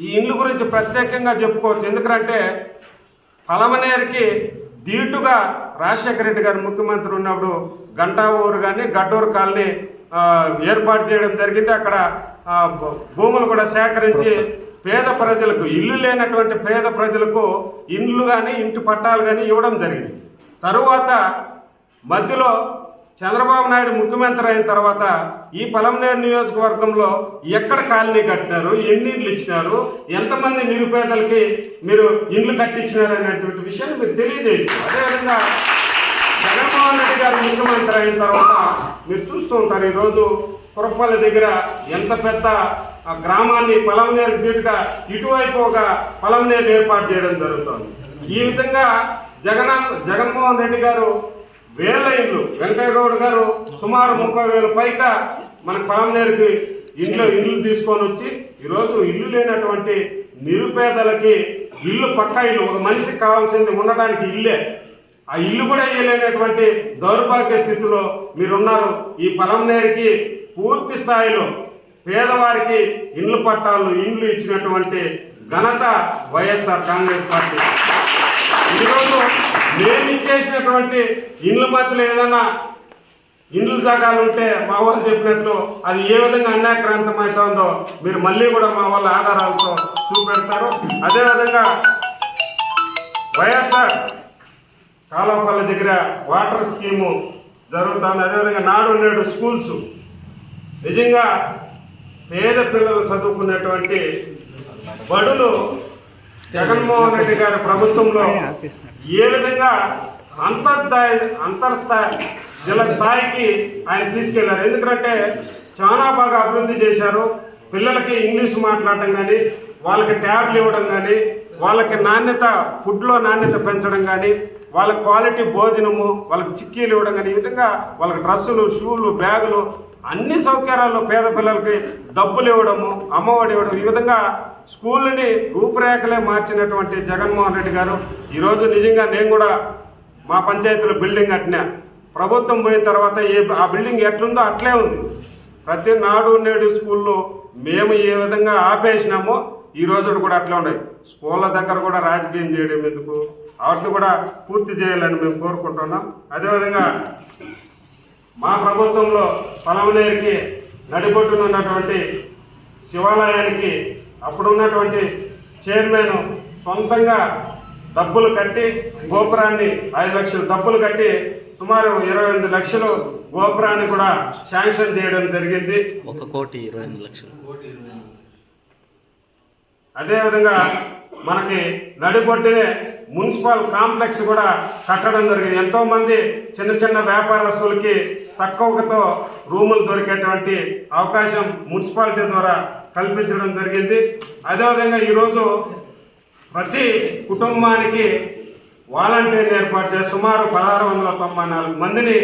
ఈ ఇండ్ల గురించి ప్రత్యేకంగా చెప్పుకోవచ్చు. ఎందుకంటే పలమనేరుకి దీటుగా రాజశేఖర రెడ్డి గారు ముఖ్యమంత్రి ఉన్నప్పుడు గంటా ఊరు కానీ గడ్డూరు కాలనీ ఏర్పాటు చేయడం జరిగింది. అక్కడ భూములు కూడా సేకరించి పేద ప్రజలకు, ఇల్లు లేనటువంటి పేద ప్రజలకు ఇండ్లు కానీ ఇంటి పట్టాలు కానీ ఇవ్వడం జరిగింది. తరువాత మధ్యలో చంద్రబాబు నాయుడు ముఖ్యమంత్రి అయిన తర్వాత ఈ పలమనేరు నియోజకవర్గంలో ఎక్కడ కాలనీ కట్టినారు, ఎన్ని ఇండ్లు ఇచ్చినారు, ఎంతమంది నిరుపేదలకి మీరు ఇండ్లు కట్టించినారు అనేటువంటి విషయాన్ని మీరు తెలియజేయచ్చు. అదేవిధంగా జగన్మోహన్ రెడ్డి గారు ముఖ్యమంత్రి అయిన తర్వాత మీరు చూస్తూ ఉంటారు, ఈరోజు కురపల్లి దగ్గర ఎంత పెద్ద గ్రామాన్ని పలమనేరు దీటుగా ఇటువైపు ఒక పలమనేరు ఏర్పాటు చేయడం జరుగుతుంది. ఈ విధంగా జగన్మోహన్ రెడ్డి గారు వేల ఇండ్లు, వెంకయ్య గౌడ్ గారు సుమారు 30,000 పైగా మన పలమనేరుకి ఇండ్లు తీసుకొని వచ్చి ఈరోజు ఇల్లు లేనటువంటి నిరుపేదలకి ఇల్లు, పక్కా ఇల్లు, ఒక మనిషికి కావాల్సింది ఉండడానికి ఇల్లే, ఆ ఇల్లు కూడా ఇవ్వలేనటువంటి దౌర్భాగ్య స్థితిలో మీరున్నారు. ఈ పలమనేరుకి పూర్తి స్థాయిలో పేదవారికి ఇండ్లు పట్టాలు, ఇండ్లు ఇచ్చినటువంటి ఘనత వైఎస్ఆర్ కాంగ్రెస్ పార్టీ. ఈరోజు మేము ఇచ్చేసినటువంటి ఇండ్ల మధ్యలో ఏదైనా ఇండ్ల జాగాలు ఉంటే మా వాళ్ళు చెప్పినట్లు అది ఏ విధంగా అన్యాక్రాంతం అవుతుందో మీరు మళ్ళీ కూడా మా వాళ్ళ ఆధారాలతో చూపెడతారు. అదేవిధంగా వైఎస్ఆర్ కాలాపల్లి దగ్గర వాటర్ స్కీము జరుగుతుంది. అదేవిధంగా నాడు నేడు స్కూల్స్ నిజంగా పేద పిల్లలు చదువుకునేటువంటి బడులు జగన్మోహన్ రెడ్డి గారి ప్రభుత్వంలో ఏ విధంగా అంతర్స్థాయి జిల్లా స్థాయికి ఆయన తీసుకెళ్లారు. ఎందుకంటే చాలా బాగా అభివృద్ధి చేశారు. పిల్లలకి ఇంగ్లీష్ మాట్లాడటం కానీ, వాళ్ళకి ట్యాబ్లు ఇవ్వడం కానీ, వాళ్ళకి నాణ్యత, ఫుడ్లో నాణ్యత పెంచడం కానీ, వాళ్ళ క్వాలిటీ భోజనము, వాళ్ళకి చిక్కీలు ఇవ్వడం కానీ, ఈ విధంగా వాళ్ళకి డ్రెస్సులు, షూలు, బ్యాగులు, అన్ని సౌకర్యాలు, పేద పిల్లలకి డబ్బులు ఇవ్వడము, అమ్మఒడి ఇవ్వడం, ఈ విధంగా స్కూళ్ళని రూపురేఖలే మార్చినటువంటి జగన్మోహన్ రెడ్డి గారు ఈరోజు నిజంగా నేను కూడా మా పంచాయతీలో బిల్డింగ్ కట్టినా, ప్రభుత్వం పోయిన తర్వాత ఆ బిల్డింగ్ ఎట్లుందో అట్లే ఉంది. ప్రతి నాడు నేడు స్కూల్లో మేము ఏ విధంగా ఆపేసినామో ఈ రోజు కూడా అట్లా ఉన్నాయి. స్కూళ్ళ దగ్గర కూడా రాజకీయం చేయడం ఎందుకు, వాటిని కూడా పూర్తి చేయాలని మేము కోరుకుంటున్నాం. అదేవిధంగా మా ప్రభుత్వంలో పలమనేరుకి నడిబొట్టున ఉన్నటువంటి శివాలయానికి అప్పుడున్నటువంటి చైర్మన్ సొంతంగా డబ్బులు కట్టి గోపురాన్ని 5 లక్షలు డబ్బులు కట్టి సుమారు 28 లక్షలు గోపురాన్ని కూడా శాంక్షన్ చేయడం జరిగింది. 1,28,00,000. అదేవిధంగా మనకి నడిబొడ్డునే మున్సిపల్ కాంప్లెక్స్ కూడా కట్టడం జరిగింది. ఎంతోమంది చిన్న చిన్న వ్యాపారస్తులకి తక్కువతో రూములు దొరికేటువంటి అవకాశం మున్సిపాలిటీ ద్వారా కల్పించడం జరిగింది. అదేవిధంగా ఈరోజు ప్రతి కుటుంబానికి వాలంటీర్ని ఏర్పాటు చేసి సుమారు 1,694 మందిని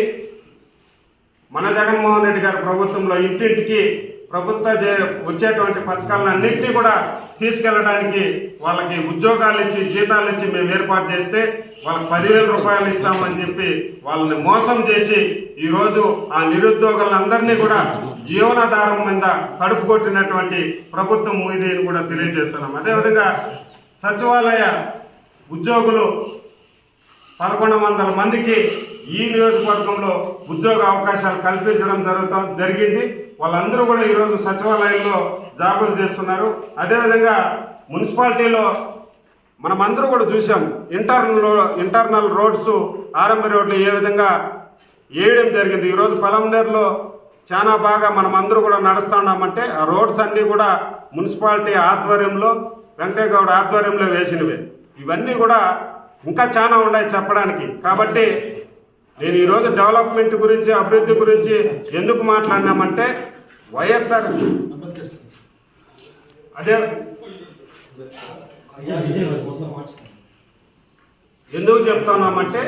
మన జగన్మోహన్ రెడ్డి గారి ప్రభుత్వంలో ఇంటింటికి వచ్చేటువంటి పథకాలన్నింటినీ కూడా తీసుకెళ్ళడానికి వాళ్ళకి ఉద్యోగాలు ఇచ్చి జీతాలు ఇచ్చి మేము ఏర్పాటు చేస్తే వాళ్ళకి 10,000 రూపాయలు ఇస్తామని చెప్పి వాళ్ళని మోసం చేసి ఈరోజు ఆ నిరుద్యోగులందరినీ కూడా జీవనాధారం మీద కడుపు కొట్టినటువంటి ప్రభుత్వం ఇది కూడా తెలియజేస్తున్నాం. అదేవిధంగా సచివాలయ ఉద్యోగులు 1,100 మందికి ఈ నియోజకవర్గంలో ఉద్యోగ అవకాశాలు కల్పించడం జరిగింది. వాళ్ళందరూ కూడా ఈరోజు సచివాలయంలో జాబులు చేస్తున్నారు. అదేవిధంగా మున్సిపాలిటీలో మనమందరూ కూడా చూసాం. ఇంటర్నల్ రోడ్స్, ఆర్ఎంబి రోడ్లు ఏ విధంగా వేయడం జరిగింది. ఈరోజు పలంనేరులో చాలా బాగా మనమందరూ కూడా నడుస్తూ ఉన్నామంటే ఆ రోడ్స్ అన్నీ కూడా మున్సిపాలిటీ ఆధ్వర్యంలో, వెంకయ్య గౌడ్ ఆధ్వర్యంలో వేసినవే. ఇవన్నీ కూడా ఇంకా చాలా ఉన్నాయి చెప్పడానికి. కాబట్టి నేను ఈరోజు డెవలప్మెంట్ గురించి, అభివృద్ధి గురించి ఎందుకు మాట్లాడినామంటే వైఎస్ఆర్ అదే ఎందుకు చెప్తున్నామంటే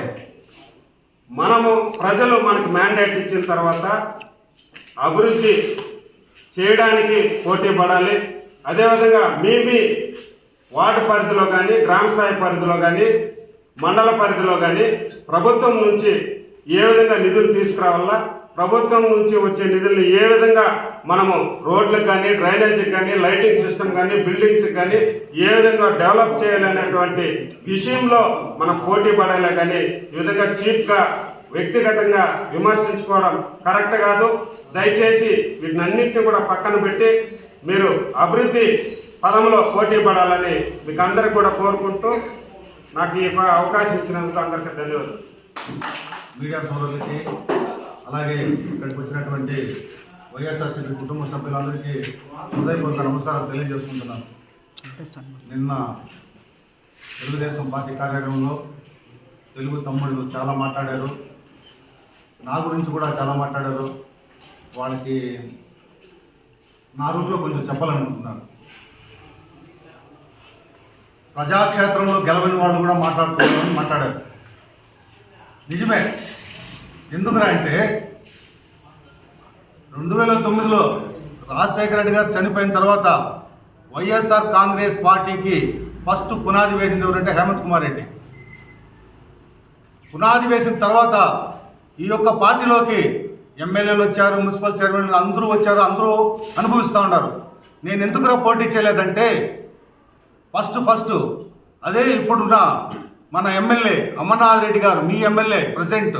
మనము ప్రజలు మనకు మ్యాండేట్ ఇచ్చిన తర్వాత అభివృద్ధి చేయడానికి పోటీ పడాలి. అదేవిధంగా మీ వార్డు పరిధిలో కానీ, గ్రామ స్థాయి పరిధిలో కానీ, మండల పరిధిలో కానీ ప్రభుత్వం నుంచి ఏ విధంగా నిధులు తీసుకురావాలా, ప్రభుత్వం నుంచి వచ్చే నిధుల్ని ఏ విధంగా మనము రోడ్లకు కానీ, డ్రైనేజీకి కానీ, లైటింగ్ సిస్టమ్ కానీ, బిల్డింగ్స్ కానీ ఏ విధంగా డెవలప్ చేయాలనేటువంటి విషయంలో మనం పోటీ పడాలి. కానీ ఈ విధంగా చీప్గా వ్యక్తిగతంగా విమర్శించుకోవడం కరెక్ట్ కాదు. దయచేసి వీటినన్నింటినీ కూడా పక్కన పెట్టి మీరు అభివృద్ధి పదంలో పోటీ పడాలని మీకు అందరికి కూడా కోరుకుంటూ నాకు ఈ అవకాశం ఇచ్చినందుకు అందరికీ ధన్యవాదాలు. మీడియా సోదరులకి, అలాగే ఇక్కడికి వచ్చినటువంటి వైఎస్ఆర్సీపీ కుటుంబ సభ్యులందరికీ హృదయపూర్వక నమస్కారం తెలియజేసుకుంటున్నాను. నిన్న తెలుగుదేశం పార్టీ కార్యాలయంలో తెలుగు తమ్ముళ్ళు చాలా మాట్లాడారు, నా గురించి కూడా చాలా మాట్లాడారు. వాళ్ళకి నా రూట్లో కొంచెం చెప్పాలనుకుంటున్నాను. ప్రజాక్షేత్రంలో గెలవని వాళ్ళు కూడా మాట్లాడారు. నిజమే. ఎందుకురా అంటే 2009లో రాజశేఖర రెడ్డి గారు చనిపోయిన తర్వాత వైఎస్ఆర్ కాంగ్రెస్ పార్టీకి ఫస్ట్ పునాది వేసింది ఎవరంటే హేమంత్ కుమార్ రెడ్డి. పునాది వేసిన తర్వాత ఈ యొక్క పార్టీలోకి ఎమ్మెల్యేలు వచ్చారు, మున్సిపల్ చైర్మన్లు అందరూ వచ్చారు, అందరూ అనుభవిస్తూ ఉన్నారు. నేను ఎందుకురా పోటీ చేయలేదంటే ఫస్ట్ అదే ఇప్పుడున్న మన ఎమ్మెల్యే అమర్నాథ్ రెడ్డి గారు, మీ ఎమ్మెల్యే ప్రెసిడెంట్,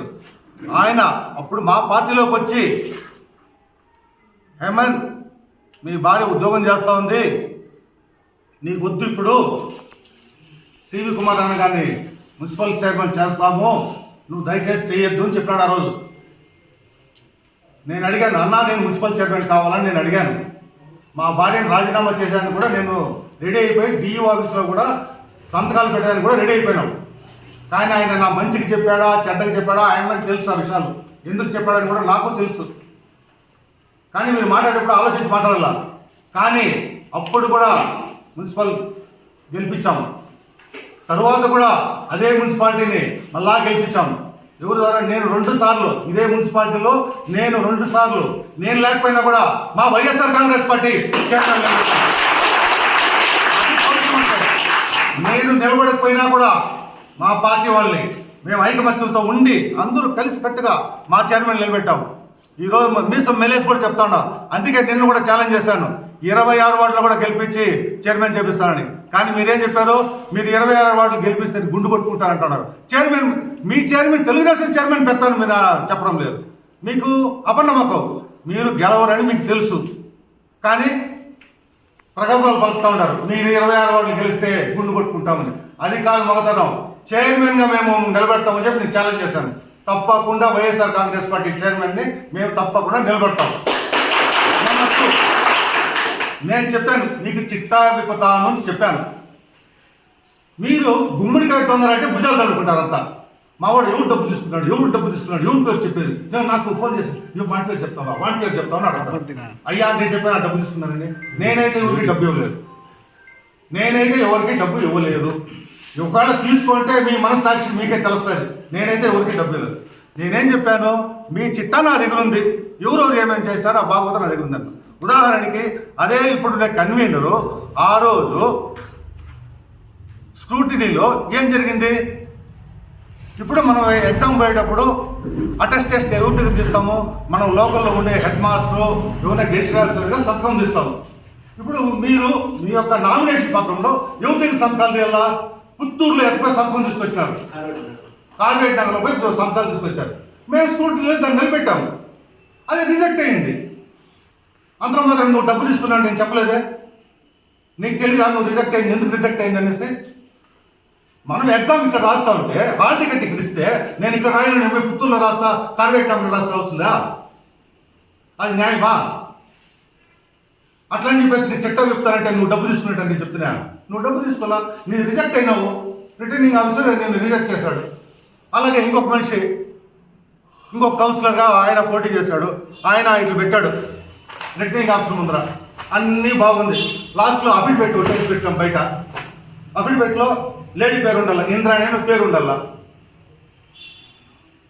ఆయన అప్పుడు మా పార్టీలోకి వచ్చి హేమంత్ మీ భార్య ఉద్యోగం చేస్తూ ఉంది, నీకు వద్దు ఇప్పుడు సివి కుమార్ అన్న గారిని మున్సిపల్ చైర్మన్ చేస్తాము, నువ్వు దయచేసి చేయొద్దు అని చెప్పాడు. ఆ రోజు నేను అడిగాను, అన్నా నేను మున్సిపల్ చైర్మన్ కావాలని నేను అడిగాను. మా భార్యను రాజీనామా చేసేదానికి కూడా నేను రెడీ అయిపోయి డిఈఓ ఆఫీస్లో కూడా సంతకాలు పెట్టడానికి కూడా రెడీ అయిపోయినాం. కానీ ఆయన నా మంచికి చెప్పాడా చెడ్డకి చెప్పాడా ఆయనకు తెలుసు. ఆ విషయాలు ఎందుకు చెప్పాడని కూడా నాకు తెలుసు. కానీ మీరు మాట్లాడేటప్పుడు ఆలోచించి మాట్లాడాల. కానీ అప్పుడు కూడా మున్సిపల్ గెలిపించాము, తరువాత కూడా అదే మున్సిపాలిటీని మళ్ళా గెలిపించాము. ఎవరి ద్వారా? నేను 2 సార్లు ఇదే మున్సిపాలిటీలో నేను 2 సార్లు నేను లేకపోయినా కూడా మా వైఎస్ఆర్ కాంగ్రెస్ పార్టీ నేను నిలబడకపోయినా కూడా మా పార్టీ వాళ్ళని మేము ఐకమత్యంతో ఉండి అందరూ కలిసికట్టుగా మా చైర్మన్ నిలబెట్టాము. ఈరోజు మీసం మెలేసి కూడా చెప్తా ఉన్నా. అందుకే నిన్ను కూడా ఛాలెంజ్ చేశాను, 26 వార్డులో కూడా గెలిపించి చైర్మన్ చేపిస్తానని. కానీ మీరేం చెప్పారు? మీరు 26 వార్డులు గెలిపిస్తే గుండు కొట్టుకుంటారంటున్నారు. చైర్మన్ మీ చైర్మన్ తెలుగుదేశం చైర్మన్ పెడతాను మీరు చెప్పడం లేదు. మీకు అపనమ్మకం, మీరు గెలవరని మీకు తెలుసు. కానీ ప్రగల్భాలు పలుకుతూ ఉన్నారు, మీరు 26 వార్డులు గెలిస్తే గుండు కొట్టుకుంటామని. అది కాదు మగతనం. చైర్మన్గా మేము నిలబెడతామని చెప్పి నేను ఛాలెంజ్ చేశాను. తప్పకుండా వైఎస్ఆర్ కాంగ్రెస్ పార్టీ చైర్మన్ని మేము తప్పకుండా నిలబెడతాం. నేను చెప్పాను, మీకు చిట్టా విపతాను అని చెప్పాను. మీరు గుమ్మడికాయ తొందరంటే భుజాలు తడుకుంటారంతా. మావాడు ఎవరు డబ్బు తీసుకున్నాడు, ఎవరి పేరు చెప్పేది. నాకు ఫోన్ చేసి వాడి పేరు చెప్తావా, వాడి పేరు చెప్తావా అని అడుగుతాను. అయ్యా నేను చెప్పాను డబ్బు తీసుకున్నానని. నేనైతే ఎవరికి డబ్బు ఇవ్వలేదు. ఒకవేళ తీసుకుంటే మీ మనస్సాక్షి మీకే తెలుస్తుంది. నేనైతే ఎవరికి డబ్బు ఇవ్వలేదు. నేనేం చెప్పాను, మీ చిట్టా నా దగ్గర ఉంది, ఎవరెవరు ఏమేమి చేస్తారో ఆ బాగోతా నా దగ్గర ఉందన్న. ఉదాహరణకి అదే ఇప్పుడు నేను కన్వీనరు ఆ రోజు స్క్రూటినీలో ఏం జరిగింది? ఇప్పుడు మనం ఎగ్జామ్ పోయేటప్పుడు అటెస్టేషన్ ఎవరికి తీస్తాము? మనం లోకల్లో ఉండే హెడ్ మాస్టరు ఎవరైనా గెస్ట్ రాజుగా సంతకం తీస్తాము. ఇప్పుడు మీరు మీ యొక్క నామినేషన్ పత్రంలో ఎవరికి సంతకాలు తీయాలా? పుత్తూరులో ఎక్కడిపోయి సంతకం తీసుకొచ్చినారు, కార్వేట్ నగర్లో పోయి సంతకాలు తీసుకొచ్చారు. మేము స్కూటీలో దాన్ని నిలబెట్టాము, అది రిజెక్ట్ అయింది. అందరూ మాత్రం నువ్వు డబ్బు తీసుకున్నాను నేను చెప్పలేదే, నీకు తెలియదా నువ్వు రిజెక్ట్ అయింది, ఎందుకు రిజెక్ట్ అయింది అనేసి? మనం ఎగ్జామ్ ఇక్కడ రాస్తా ఉంటే హాల్ టికెట్ ఇక్కడ ఇస్తే నేను ఇక్కడ రాయను, నేను పోయి పుత్తూరులో రాస్తా, కార్వేటంలో రాస్తా అవుతుందా? అది న్యాయమా? అట్లా అని చెప్పేసి నేను చట్టం చెప్తానంటే నువ్వు డబ్బు తీసుకున్నట్టు నేను చెప్తున్నా. నువ్వు డబ్బు తీసుకోవాలా, నేను రిజెక్ట్ అయినావు, రిటర్నింగ్ ఆఫీసర్ నేను రిజెక్ట్ చేశాడు. అలాగే ఇంకొక మనిషి, ఇంకొక కౌన్సిలర్గా ఆయన పోటీ చేశాడు, ఆయన ఇట్లా పెట్టాడు రిటర్నింగ్ ఆఫీసర్ ముందర, అన్నీ బాగుంది. లాస్ట్లో అఫిడవిట్ ఒకటి పెట్టాం బయట. అఫిడవిట్లో లేడీ పేరు ఉండాల, ఇంద్రాణి అని పేరు ఉండాల.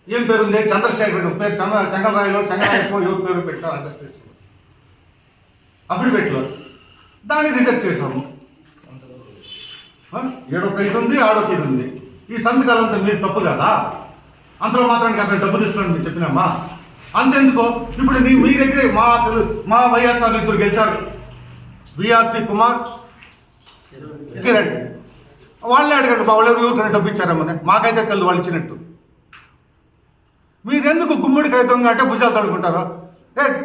ఏం పేరుంది? చంద్రశేఖర్ పేరు, చెంగలరాయిలో చెంగరాయిలో ఎవరి పేరు పెట్టారు అండర్స్టేషన్ అఫిడవిట్లో. దాన్ని రిజెక్ట్ చేశాము. ఏడొక ఇది ఉంది, ఆడొక ఇది ఉంది. ఈ సంతకాలంతా మీరు తప్పు కదా, అంతలో మాత్రానికి అతను డబ్బు తీసుకుని మీరు చెప్పినామా? అంతెందుకో ఇప్పుడు మీ దగ్గరే మా వైఎస్ఆర్ ఇద్దరు గెలిచారు, విఆర్సి కుమార్, కిరణ్. వాళ్ళే అడిగారు వాళ్ళు ఎవరికైనా డబ్బు ఇచ్చారమ్మని, మాకైతే తెలియదు వాళ్ళు ఇచ్చినట్టు. మీరెందుకు గుమ్మడికాయ దొంగ అంటే భుజాలు తడుకుంటారు?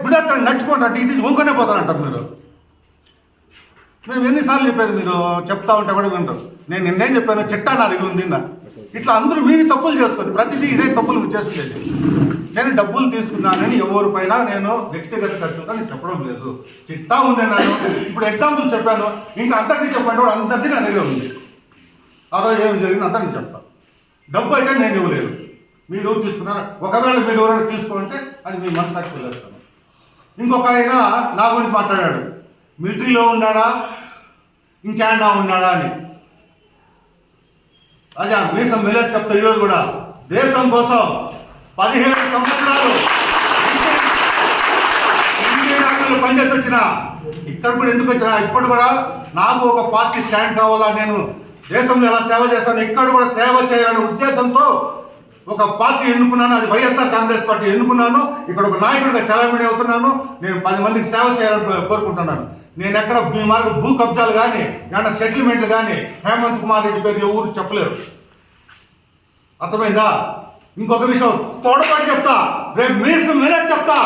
బిడాత్తాడు నడుచుకుంటారు, ఇటు వంకనే పోతారంటారు మీరు. మేము ఎన్నిసార్లు చెప్పారు, మీరు చెప్తా ఉంటే కూడా వింటారు. నేను నిన్నేం చెప్పాను, చిట్టా నా దగ్గర ఉంది. ఇట్లా అందరూ మీరు తప్పులు చేసుకొని ప్రతిదీ ఇదే తప్పులు చేసుకునేది. నేను డబ్బులు తీసుకున్నానని ఎవరిపైన నేను వ్యక్తిగత ఖర్చుగా నేను చెప్పడం లేదు. చిట్టా ఉంది అన్నాను, ఇప్పుడు ఎగ్జాంపుల్ చెప్పాను, ఇంకా అందరికీ చెప్పండి వాడు అందరికీ నా దగ్గర ఉంది. ఆ రోజు ఏం జరిగింది అంతా నేను చెప్తాను. డబ్బు అయితే నేను ఇవ్వలేదు, మీరు తీసుకున్నారా? ఒకవేళ మీరు ఎవరైనా తీసుకుంటే అది మీ మనసాక్షి వెళ్ళేస్తాను. ఇంకొక ఆయన నా గురించి మాట్లాడాడు, మిలిటరీలో ఉన్నాడా ఇంకేనా ఉన్నాడా అని. అదే మీసం మెలేసి చెప్తా ఈరోజు కూడా, దేశం కోసం 17 సంవత్సరాలు ఇండియన్ ఆర్మీలో పనిచేసి వచ్చిన, ఇక్కడ కూడా ఎందుకు వచ్చినా, ఇప్పుడు కూడా నాకు ఒక పార్టీ స్టాండ్ కావాలా, నేను దేశంలో ఎలా సేవ చేస్తాను, ఇక్కడ కూడా సేవ చేయాలనే ఉద్దేశంతో ఒక పార్టీ ఎన్నుకున్నాను. అది వైఎస్ఆర్ కాంగ్రెస్ పార్టీ ఎన్నుకున్నాను. ఇక్కడ ఒక నాయకుడిగా చలామణి అవుతున్నాను. నేను 10 మందికి సేవ చేయాలని కోరుకుంటున్నాను. నేను ఎక్కడ మీ మార్గం భూ కబ్జాలు కానీ ఏమన్నా సెటిల్మెంట్లు కానీ హేమంత్ కుమార్ రెడ్డి పేరు ఎవరు చెప్పలేరు. అర్థమైందా? ఇంకొక విషయం తోడపాటు చెప్తా, రేపు మీరు మేనేజ్ చెప్తా,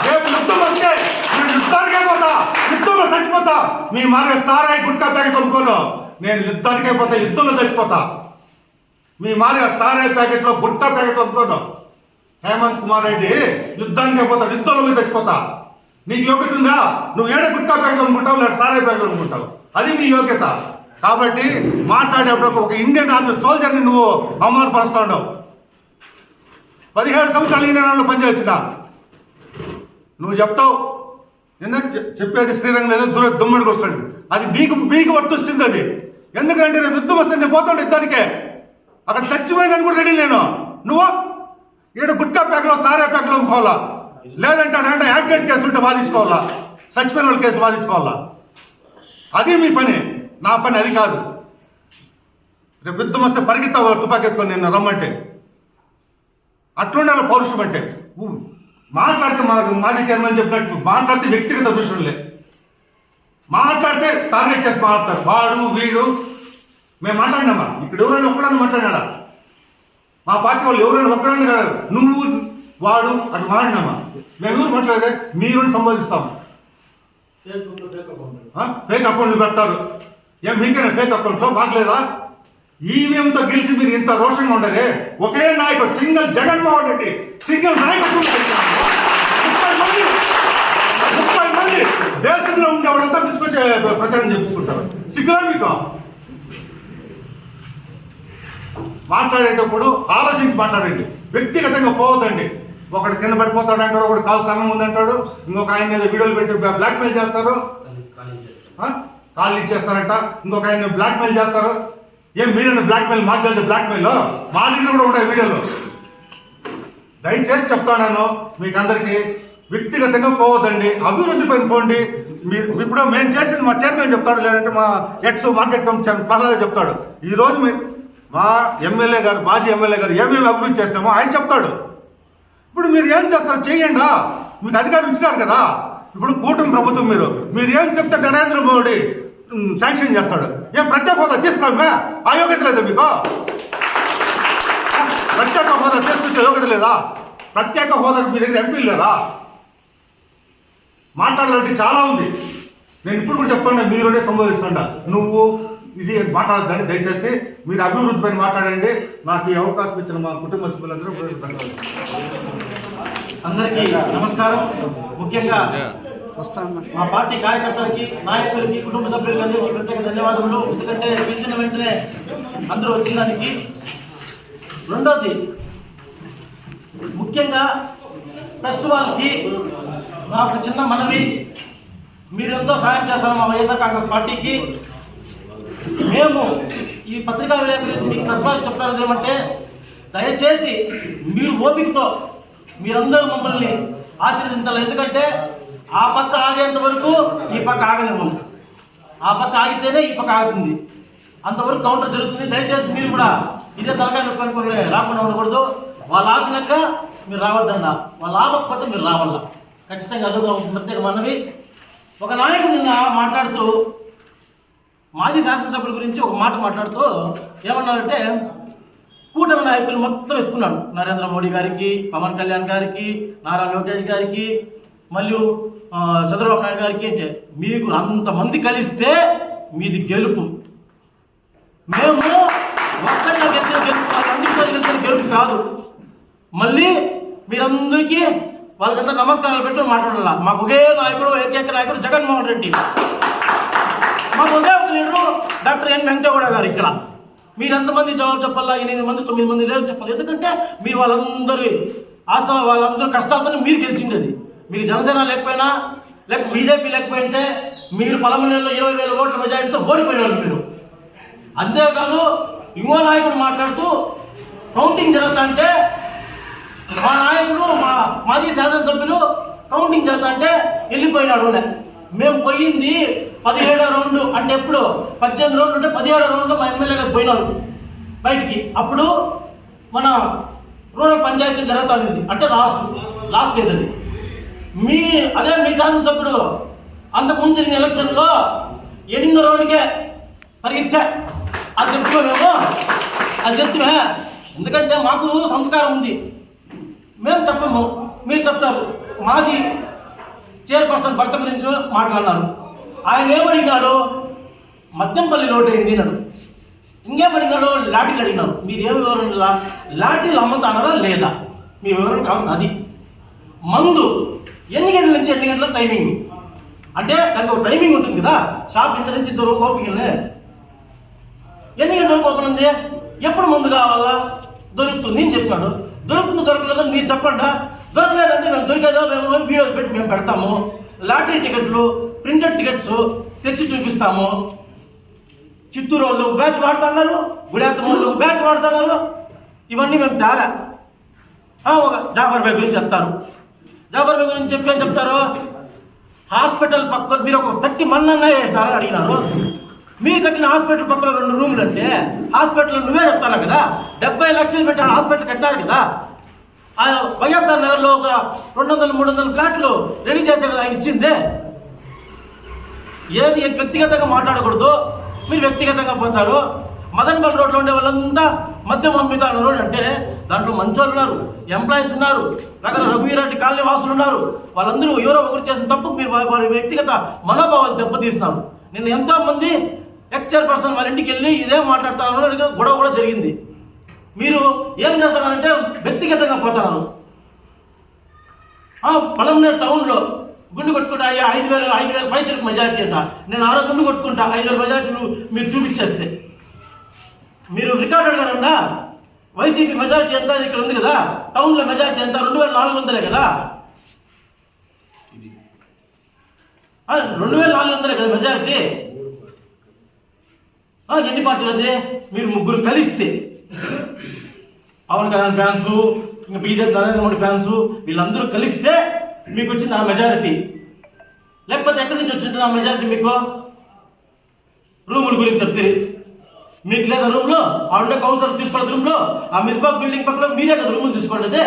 రేపు యుద్ధం వస్తే నేను యుద్ధానికే పోతా, యుద్ధంలో చచ్చిపోతా. మీ మార్గం సారాయి గుట్కా ప్యాకెట్ కొనుక్కోను, నేను యుద్ధానికే పోతా, యుద్ధంలో చచ్చిపోతా. మీ మార్గ సారాయి ప్యాకెట్లో గుట్కా ప్యాకెట్ కొనుక్కోను. హేమంత్ కుమార్ రెడ్డి యుద్ధానికే పోతాడు, యుద్ధంలో మీరు చచ్చిపోతా. నీకు యోగ్యత ఉందా? నువ్వు ఏడ గుట్కా ప్యాకెట్ అనుకుంటావు, లేదా సారాయి ప్యాకెట్ అనుకుంటావు, అది మీ యోగ్యత. కాబట్టి మాట్లాడేటప్పుడు ఒక ఇండియన్ ఆర్మీ సోల్జర్ని నువ్వు అవమానపరుస్తా ఉండవు. 17 సంవత్సరాలు ఇండియన్ ఆర్మీలో పనిచేస్తున్నా నువ్వు చెప్తావు, ఎందుకు చెప్పేది శ్రీరంగం లేదు దుమ్ముడికి వస్తాడు, అది మీకు వర్తిస్తుంది. అది ఎందుకంటే రేపు యుద్ధం వస్తే నేను పోతాడు యుద్ధానికే, అక్కడ చచ్చిపోయిందని కూడా రెడీ నేను. నువ్వు ఇక్కడ గుట్కా ప్యాక్లో సారా ప్యాక్లో పోవాలా, లేదంటే అంటే యాక్సిడెంట్ కేసు ఉంటే వాదించుకోవాలా, చచ్చిపోయిన వాళ్ళ కేసు వాదించుకోవాలా. అది మీ పని, నా పని అది కాదు. రేపు యుద్ధం వస్తే పరిగెత్తావు తుపాకి ఎత్తుకొని నేను రమ్మంటే, అట్లుండాలి పౌరుషం అంటే. మాట్లాడితే మాజీ చైర్మన్ చెప్పినట్టు మాట్లాడితే వ్యక్తిగత దృష్టిలే మాట్లాడితే టార్గెట్ చేసి మాట్లాడతారు. వాడు వీడు మేము మాట్లాడినామా? ఇక్కడ ఎవరైనా ఒక్కడన్నా మాట్లాడా? మా పార్టీ వాళ్ళు ఎవరైనా ఒక్కడన్నా కాదు, నువ్వు వాడు అటు మాట్లాడినామా? మేము ఎవరు మాట్లాడితే మీరు సంబోధిస్తాము. ఫేక్ అకౌంట్లు పెట్టారు. ఏం మీకైనా ఫేక్ అకౌంట్లో మాట్లేదా? ఈవీఎంతో గెలిచి మీరు ఇంత రోషంగా ఉండరే. ఒకే నాయకుడు సింగిల్ జగన్మోహన్ రెడ్డి సింగిల్ నాయకుడు 30 మంది దేశంలో ఉండేవాళ్ళంతా పిలుచుకొచ్చే ప్రచారం చేయించుకుంటారు. సిగ్గులా మీకు? మాట్లాడేటప్పుడు ఆలోచించి మాట్లాడండి, వ్యక్తిగతంగా పోవద్దండి. ఒకడు కింద పడిపోతాడు అంటాడు, ఒకటి కాలు సంఘం ఉందంటాడు, ఇంకొక ఆయన వీడియోలు పెట్టి బ్లాక్మెయిల్ చేస్తారు, కాళ్ళు ఇచ్చేస్తారంట, ఇంకొక ఆయన బ్లాక్మెయిల్ చేస్తారు. ఏం మీరైనా బ్లాక్మెయిల్ మాకు తెలియదు? బ్లాక్మెయిల్ మా దగ్గర కూడా ఉంటాయి వీడియోలు. దయచేసి చెప్తాను మీకు అందరికీ, వ్యక్తిగతంగా పోవద్దండి, అభివృద్ధి పైన పోండి. మీరు ఇప్పుడు మేము చేసింది మా చైర్మన్ చెప్తాడు, లేదంటే మా ఎక్స్ మార్కెట్ కమిటీ ప్రధాన చెప్తాడు. ఈరోజు మా ఎమ్మెల్యే గారు, మాజీ ఎమ్మెల్యే గారు ఏమేమి అభివృద్ధి చేస్తామో ఆయన చెప్తాడు. ఇప్పుడు మీరు ఏం చేస్తారు చేయండి, మీకు అధికారం ఇచ్చినారు కదా. ఇప్పుడు కూటమి ప్రభుత్వం మీరు ఏం చెప్తే నరేంద్ర మోడీ శాంక్షన్ చేస్తాడు. ఏం ప్రత్యేక హోదా తీసుకోమే? ఆ యోగ్యత లేదా మీకు? ప్రత్యేక హోదా తీసుకొచ్చే యోగ్యత లేదా? ప్రత్యేక హోదాకు మీ దగ్గర ఎంపీలు లేరా? మాట్లాడాలంటే చాలా ఉంది. నేను ఇప్పుడు కూడా చెప్పండి, మీరునే సంబోధిస్తుండ. నువ్వు ఇది మాట్లాడద్దని దయచేసి మీరు అభివృద్ధి పైన మాట్లాడండి. నాకు ఈ అవకాశం ఇచ్చిన మా కుటుంబ సభ్యులందరూ అందరికీ నమస్కారం. ముఖ్యంగా మా పార్టీ కార్యకర్తలకి, నాయకులకి, కుటుంబ సభ్యులకి అందరికీ ప్రత్యేక ధన్యవాదములు. ఎందుకంటే పిలిచిన వెంటనే అందరూ వచ్చిన దానికి. రెండోది, ముఖ్యంగా ప్రెస్ వాళ్ళకి నా ఒక చిన్న మనవి, మీరెంతో సాయం చేస్తారు మా వైఎస్ఆర్ కాంగ్రెస్ పార్టీకి. మేము ఈ పత్రికా విలేకరులు మీకు ప్రెస్ వాళ్ళకి చెప్తారు ఏమంటే, దయచేసి మీరు ఓపికతో మీరందరూ మమ్మల్ని ఆశీర్వదించాలి. ఎందుకంటే ఆ పక్క ఆగేంత వరకు ఈ పక్క ఆగనివ్వం. ఆ పక్క ఆగితేనే ఈ పక్క ఆగుతుంది. అంతవరకు కౌంటర్ జరుగుతుంది. దయచేసి మీరు కూడా ఇదే తలకాయ నొప్పి అనుకుని రాకుండా ఉండకూడదు. వాళ్ళు ఆపినాక మీరు రావద్దండ, వాళ్ళు ఆపకపోతే మీరు రావాల. ఖచ్చితంగా అదొక ప్రత్యేక మనవి. ఒక నాయకుడు నిన్న మాట్లాడుతూ, మాజీ శాసనసభ్యుల గురించి ఒక మాట మాట్లాడుతూ ఏమన్నారంటే, కూటమి నాయకులు మొత్తం ఎత్తుకున్నాడు. నరేంద్ర మోడీ గారికి, పవన్ కళ్యాణ్ గారికి, నారా లోకేష్ గారికి, మళ్ళీ చంద్రబాబు నాయుడు గారికి. అంటే మీకు అంతమంది కలిస్తే మీది గెలుపు. మేము ఒక్కరిగా గెలిచిన గెలుపు, వాళ్ళందరితో గెలిచిన గెలుపు కాదు. మళ్ళీ మీరందరికీ వాళ్ళకంతా నమస్కారాలు పెట్టుకుని మాట్లాడాల. మాకు ఒకే నాయకుడు, ఏకైక నాయకుడు జగన్మోహన్ రెడ్డి. మాకు ఒకే ఒక లీడరు డాక్టర్ ఎన్ వెంకటగౌడ గారు. ఇక్కడ మీరు ఎంతమంది జవాబు చెప్పాలా? 8 మంది 9 మంది లేరు చెప్పాలి. ఎందుకంటే మీరు వాళ్ళందరి ఆశ్రమ, వాళ్ళందరూ కష్టాలతో మీరు గెలిచిండేది. మీరు జనసేన లేకపోయినా, లేక బీజేపీ లేకపోయింటే మీరు 13 నెలల్లో 20,000 ఓట్ల మెజారిటీతో ఓడిపోయిన వాళ్ళు మీరు. అంతేకాదు ఇంకో నాయకుడు మాట్లాడుతూ కౌంటింగ్ జరుగుతుంటే, మా నాయకుడు, మా మాజీ శాసనసభ్యులు కౌంటింగ్ జరుగుతుంటే వెళ్ళిపోయినాడు. మేము పోయింది 17వ రౌండ్. అంటే ఎప్పుడు 18 రౌండ్ అంటే 17వ రౌండ్లో మా ఎమ్మెల్యే గారు పోయినారు బయటికి. అప్పుడు మన రూరల్ పంచాయతీలు జరుగుతుంది. అంటే లాస్ట్ స్టేజ్ అది. మీ శాసనసభ్యుడు అంతకుముందు జరిగిన ఎలక్షన్లో 8వ రౌండ్కే పరిగెత్తా. అది చెప్తుమే. ఎందుకంటే మాకు సంస్కారం ఉంది. మేము చెప్పము, మీరు చెప్తారు. మాజీ చైర్పర్సన్ భర్త గురించి మాట్లాడినారు. ఆయన ఏమడిగినాడు? మద్యంపల్లి రోడ్ అయింది అన్నాడు. ఇంకేమడిగినాడు? లాఠీలు అడిగినారు. మీరు ఏమి వివరణ? లాఠీలు అమ్ముతానారా లేదా? మీ వివరణ కావాల్సిన అది. మందు ఎన్ని గంటల నుంచి ఎన్ని గంటల టైమింగ్? అంటే దానికి ఒక టైమింగ్ ఉంటుంది కదా. షాప్ ఇంత నుంచి ఇంత ఓపెన్. ఎన్ని గంటలకు ఓపెన్ ఉంది? ఎప్పుడు మందు కావాలా? దొరుకుతుంది అని చెప్పినాడు. దొరకలేదో మీరు చెప్పండి. దొరకలేదంటే మేము దొరికేదో మేము వీడియో పెట్టి మేము పెడతాము. లాటరీ టికెట్లు, ప్రింటెడ్ టికెట్స్ తెచ్చి చూపిస్తాము. చిత్తూరు వాళ్ళు బ్యాచ్ వాడుతున్నారు, గుడియాతం వాళ్ళు బ్యాచ్ వాడుతున్నారు. ఇవన్నీ మేము తేలే. ఒక జాఫర్ బాయ్ గురించి చెప్తారు. జాఫర్ బాయ్ గురించి చెప్పి ఏం చెప్తారు? హాస్పిటల్ పక్కన మీరు ఒక 30 మంది అన్నా వేసినారు అడిగినారు. మీరు కట్టిన హాస్పిటల్ పక్కన 2 రూములు అంటే హాస్పిటల్ నువ్వే చెప్తాను కదా. 70 లక్షలు పెట్టి హాస్పిటల్ కట్టారు కదా. వైఎస్ఆర్ నగర్లో ఒక 200-300 ఫ్లాట్లు రెడీ చేసే కదా ఆయన ఇచ్చిందే. ఏది వ్యక్తిగతంగా మాట్లాడకూడదు. మీరు వ్యక్తిగతంగా పోతారు. మదన్పల్లి రోడ్లో ఉండే వాళ్ళంతా మద్యం అమ్ముతారు అంటే దాంట్లో మంచోళ్ళు ఉన్నారు, ఎంప్లాయీస్ ఉన్నారు, రఘువీరెడ్డి కాలనీ వాసులు ఉన్నారు. వాళ్ళందరూ ఎవరో ఒకరు చేసిన తప్పు మీరు వారి వ్యక్తిగత మనోభావాలు దెబ్బతీస్తున్నారు. నేను ఎంతోమంది ఎక్స్ చైర్పర్సన్ వాళ్ళ ఇంటికి వెళ్ళి ఇదే మాట్లాడుతున్నారు. గొడవ కూడా జరిగింది. మీరు ఏం చేస్తారంటే వ్యక్తిగతంగా పోతున్నారు. పలంనేరు టౌన్లో గుండు కొట్టుకుంటా 5,000 పైచలకు మెజారిటీ అంట. నేను 6 గుండు కొట్టుకుంటా 5,000 మెజారిటీలు మీరు చూపించేస్తే. మీరు రికార్డెడ్ గారన్నా వైసీపీ మెజారిటీ ఎంత ఇక్కడ ఉంది కదా. టౌన్లో మెజారిటీ ఎంత? 2,400 కదా. 2,400 కదా మెజారిటీ. ఎన్ని పార్టీలు అది? మీరు ముగ్గురు కలిస్తే పవన్ కళ్యాణ్ ఫ్యాన్స్, ఇంకా బీజేపీ నరేంద్ర మోడీ ఫ్యాన్స్, వీళ్ళందరూ కలిస్తే మీకు వచ్చింది ఆ మెజారిటీ. లేకపోతే ఎక్కడి నుంచి వచ్చింది ఆ మెజారిటీ? మీకు రూముల గురించి చెప్తే మీకు లేదా రూమ్లో? ఆవిడ కౌన్సిలర్ తీసుకోలేదు రూమ్లో. ఆ మిస్బాక్ బిల్డింగ్ పక్కన మీరే కదా రూములు తీసుకోండి.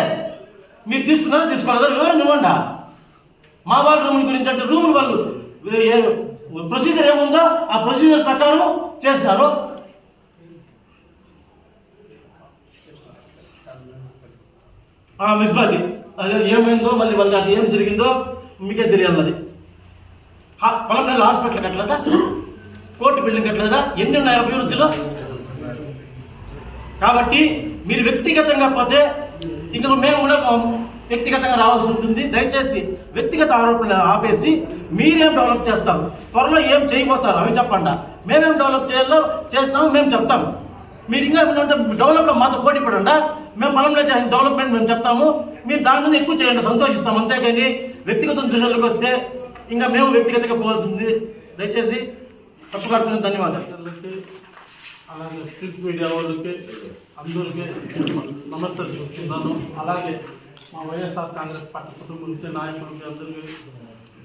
మీరు తీసుకున్నారా తీసుకోలేదా? వివరణ ఇవ్వండి. మా వాళ్ళ రూముల గురించి అంటే రూములు వాళ్ళు ప్రొసీజర్ ఏముందో ఆ ప్రొసీజర్ ప్రకారం చేసినారు. మిస్బాది అదే ఏమైందో మళ్ళీ వాళ్ళకి అది ఏం జరిగిందో మీకే తెలియాలి. అది పొలం నెల హాస్పిటల్ కట్టలేదా? కోర్టు బిల్డింగ్ కట్టలేదా? ఎన్ని ఉన్నాయి అభివృద్ధిలో? కాబట్టి మీరు వ్యక్తిగతంగా పోతే ఇంకా మేము కూడా వ్యక్తిగతంగా రావాల్సి ఉంటుంది. దయచేసి వ్యక్తిగత ఆరోపణలు ఆపేసి మీరేం డెవలప్ చేస్తారు, త్వరలో ఏం చేయబోతారు అవి చెప్పండి. మేమేం డెవలప్ చేయాలో చేస్తాము, మేము చెప్తాము. మీరు ఇంకా డెవలప్లో మాతో పోటీ పడండి. మేము పొలంలో చేసిన డెవలప్మెంట్ మేము చెప్తాము, మీరు దాని మీద ఎక్కువ చేయండి, సంతోషిస్తాం. అంతేగాని వ్యక్తిగత దృశ్యాలకు వస్తే ఇంకా మేము వ్యక్తిగతంగా పోవాల్సింది. దయచేసి తప్పుపడుతున్న ధన్యవాదాలు. అలాగే ప్రింట్ మీడియా వాళ్ళకి అందరికీ నమస్కారం చెప్తున్నాను. అలాగే మా వైఎస్ఆర్ కాంగ్రెస్ పార్టీ కుటుంబానికి నాయకులకి అందరికీ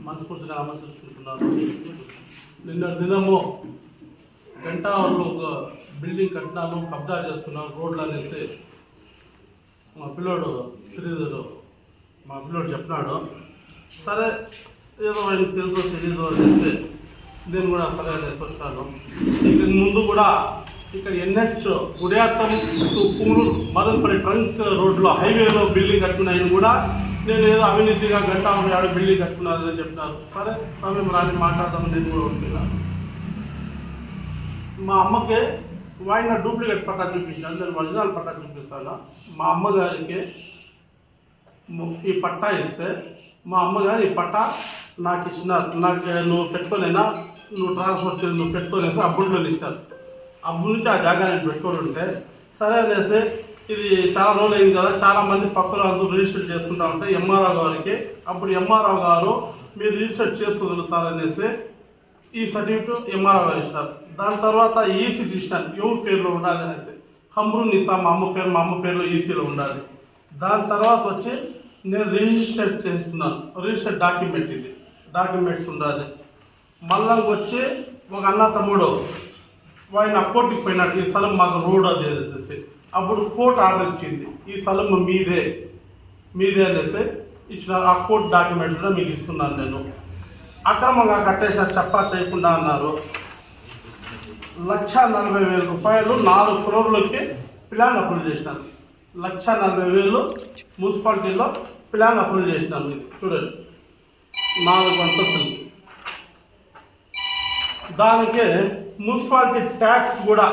మనస్ఫూర్తిగా నమస్కరిస్తున్నాను. నిన్న దినము గంటావర్లో ఒక బిల్డింగ్ కట్టినాను, కబ్జా చేసుకున్నాను రోడ్లు అనేసి మా పిల్లోడు శ్రీధరు మా పిల్లోడు చెప్పినాడు. సరే ఏదో ఆయనకు తెలుసో తెలీదు అనేసి నేను కూడా సరే అనేసి వచ్చాను. ఇక ముందు కూడా ఇక్కడ ఎన్హెచ్ గుడియాత్తం పుంగూరు మదనపల్లి ట్రంక్ రోడ్లో హైవేలో బిల్డింగ్ కట్టుకున్నాయని కూడా నేను ఏదో అవినీతిగా గంటావర్లో బిల్డింగ్ కట్టుకున్నారని చెప్తున్నారు. సరే సమయం రాని మాట్లాడదామని నేను కూడా ఉంటున్నాను. మా అమ్మకి వాడిన డూప్లికేట్ పట్టా చూపించాను, నేను ఒరిజినల్ పట్టా చూపిస్తాను. మా అమ్మగారికి ఈ పట్టా ఇస్తే మా అమ్మగారు ఈ పట్టా నాకు ఇచ్చినారు. నాకు నువ్వు పెట్టుకోలేనా, నువ్వు ట్రాన్స్ఫర్ చేసి నువ్వు పెట్టుకోలేసి అబ్బుల్లో ఇచ్చినారు. అబ్బు నుంచి ఆ జాగా నేను పెట్టుకొని ఉంటే సరే అనేసి ఇది చాలా రోజులు అయింది కదా, చాలామంది పక్కన అందరూ రిజిస్టర్ చేసుకుంటా ఉంటే ఎంఆర్ఓ గారికి అప్పుడు ఎంఆర్ఓ గారు మీరు రిజిస్టర్ చేసుకోగలుగుతారనేసి ఈ సర్టిఫికేట్ ఎంఆర్ఓ గారు ఇచ్చినారు. దాని తర్వాత ఈసీ తీసినాను, ఎవరి పేరులో ఉండాలి అనేసి. హమ్రు నిసా మా అమ్మ పేరులో ఈసీలో ఉండాలి. దాని తర్వాత వచ్చి నేను రిజిస్టర్ చేస్తున్నాను, రిజిస్టర్ డాక్యుమెంట్ ఇది డాక్యుమెంట్స్ ఉండాలి. మళ్ళీ వచ్చి ఒక అన్న తమ్ముడు వాడిని ఆ కోర్టుకి పోయినాడు, ఈ స్థలం మాకు రోడ్ అది అనేసి. అప్పుడు కోర్టు ఆర్డర్ ఇచ్చింది, ఈ స్థలం మీదే అనేసి ఇచ్చినారు. ఆ కోర్టు డాక్యుమెంట్స్ కూడా మీకు ఇస్తున్నాను. నేను అక్రమంగా కట్టేసిన చెప్పా చేయకుండా అన్నారు. 1,40,000 రూపాయలు 4 ఫ్లోర్లకి ప్లాన్ అప్రూవ్ చేసినాను. 1,40,000 మున్సిపాలిటీలో ప్లాన్ అప్రూవ్ చేసినాను. ఇది చూడండి, 4 అంతస్తులు. దానికి మున్సిపాలిటీ ట్యాక్స్ కూడా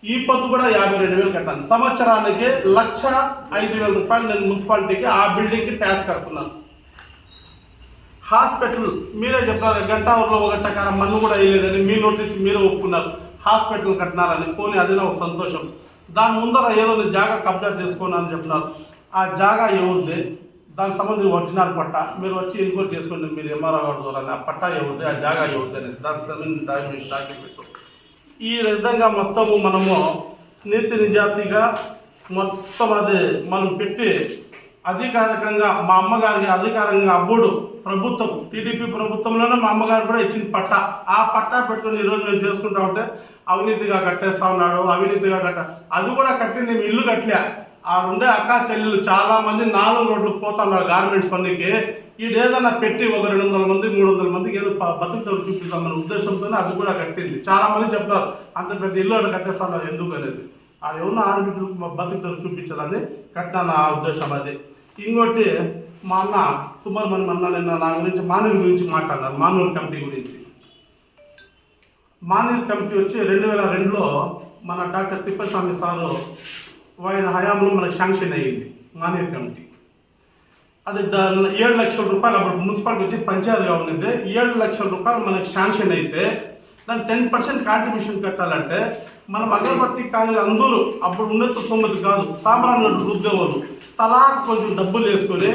ఈ పొద్దు కూడా 52,000 కట్టాను. సంవత్సరానికి 1,05,000 రూపాయలు నేను మున్సిపాలిటీకి ఆ బిల్డింగ్కి ట్యాక్స్ కడుతున్నాను. హాస్పిటల్ మీరే చెప్పారు, గంటావర్లో ఒక గంటకారం మన్ను కూడా వేయలేదని మీ నోటీస్ మీరే ఒప్పుకున్నారు. హాస్పిటల్ కట్టినారని పోనీ అదినా ఒక సంతోషం. దాని ముందర ఏదో జాగా కబ్జా చేసుకోనని చెప్పినారు. ఆ జాగా ఎవరిది, దానికి సంబంధించి ఒరిజినల్ పట్టా మీరు వచ్చి ఎన్క్వైరీ చేసుకోండి. మీరు ఎంఆర్ఓ గారి ద్వారా ఆ పట్టా ఎవరిది, ఆ జాగా ఎవరిది అనేసి దానికి సంబంధించి డాక్యుమెంట్. ఈ విధంగా మొత్తము మనము నీతి నిజాతిగా మొత్తం అది మనం పెట్టి అధికారికంగా మా అమ్మగారికి అధికారికంగా అబ్బుడు ప్రభుత్వం టీడీపీ ప్రభుత్వంలోనే మా అమ్మగారు కూడా ఇచ్చిన పట్టా, ఆ పట్టా పెట్టుకుని ఈరోజు మేము చేసుకుంటా ఉంటే అవినీతిగా కట్టేస్తా ఉన్నాడు, అవినీతిగా అది కూడా కట్టి నేను ఇల్లు కట్టలే. ఆ ఉండే అక్కా చెల్లెలు చాలా మంది 4 రోడ్లకు పోతా ఉన్నారు గార్మెంట్స్ పనికి. ఈడు ఏదైనా పెట్టి ఒక 200 మంది 300 మందికి ఏదో బతుకుతారు చూపిస్తామన్న ఉద్దేశంతోనే అది కూడా కట్టింది. చాలా మంది చెప్తారు అంత పెద్ద ఇల్లు అక్కడ కట్టేస్తాను ఎందుకు అనేసి. ఆ ఎవరిన ఆడబిడ్డలకు బతుకుతారు చూపించాలని కట్టినా ఆ ఉద్దేశం అది. ఇంకోటి మా అన్న సుబ్రహ్మణ్యం అన్న నిన్న నా గురించి మానూరు గురించి మాట్లాడినారు. మానూరు కమిటీ గురించి. మానూరు కమిటీ వచ్చి 2002లో మన డాక్టర్ తిప్పస్వామి సారు ఆయన హయాంలో మనకు శాంక్షన్ అయ్యింది మానూరు కమిటీ. అది 7 లక్షల రూపాయలు అప్పుడు మున్సిపాలిటీ వచ్చి పంచాయతీగా ఉండింది. 7 లక్షల రూపాయలు మనకు శాంక్షన్ అయితే దాన్ని 10% కాంట్రిబ్యూషన్ కట్టాలంటే మనం అగరబత్తి కానీ అందరూ అప్పుడు ఉన్నత సొమ్మిది కాదు సామాన్యులు రుద్దేవాళ్ళు తలా కొంచెం డబ్బులు వేసుకొని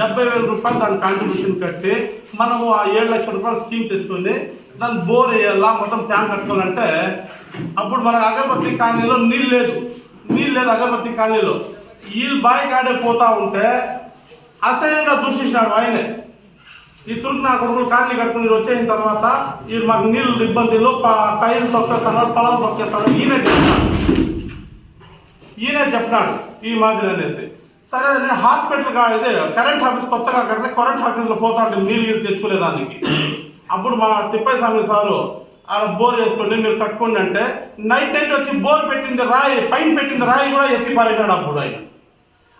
70,000 రూపాయలు దాని కాంట్రిబ్యూషన్ కట్టి మనము ఆ 7 లక్షల రూపాయలు స్కీమ్ తెచ్చుకొని దాన్ని బోర్ వేయాలా మొత్తం ట్యాంక్ కట్టుకోవాలంటే అప్పుడు మనకు అగరబత్తి కాలనీలో నీళ్ళు లేదు అగరబత్తి కాలనీలో. వీళ్ళు బావి కాడే పోతా ఉంటే అసహ్యంగా దూషించినాడు ఆయనే. ఈ తురుకు నా కొడుకులు కాలనీ కట్టుకుని వచ్చేసిన తర్వాత వీళ్ళు మాకు నీళ్ళు ఇబ్బందులు టైర్లు తొక్కేస్తున్నాడు, పొలాలు తొక్కేస్తున్నాడు ఈయనే చెప్పినాడు ఈ మాదిరి అనేసి. సరే అని హాస్పిటల్ ఇదే కరెంట్ ఆఫీస్ కొత్తగా కడితే కరెంట్ ఆఫీస్లో పోతా ఉంటే నీళ్ళు తెచ్చుకునేదానికి. అప్పుడు మా తిప్పస్వామి సారు ఆడ బోర్ వేసుకోండి మీరు కట్టుకోండి అంటే నైట్ వచ్చి బోర్ పెట్టింది రాయి పైన పెట్టింది రాయి కూడా ఎత్తి పారేసినాడు అప్పుడు ఆయన.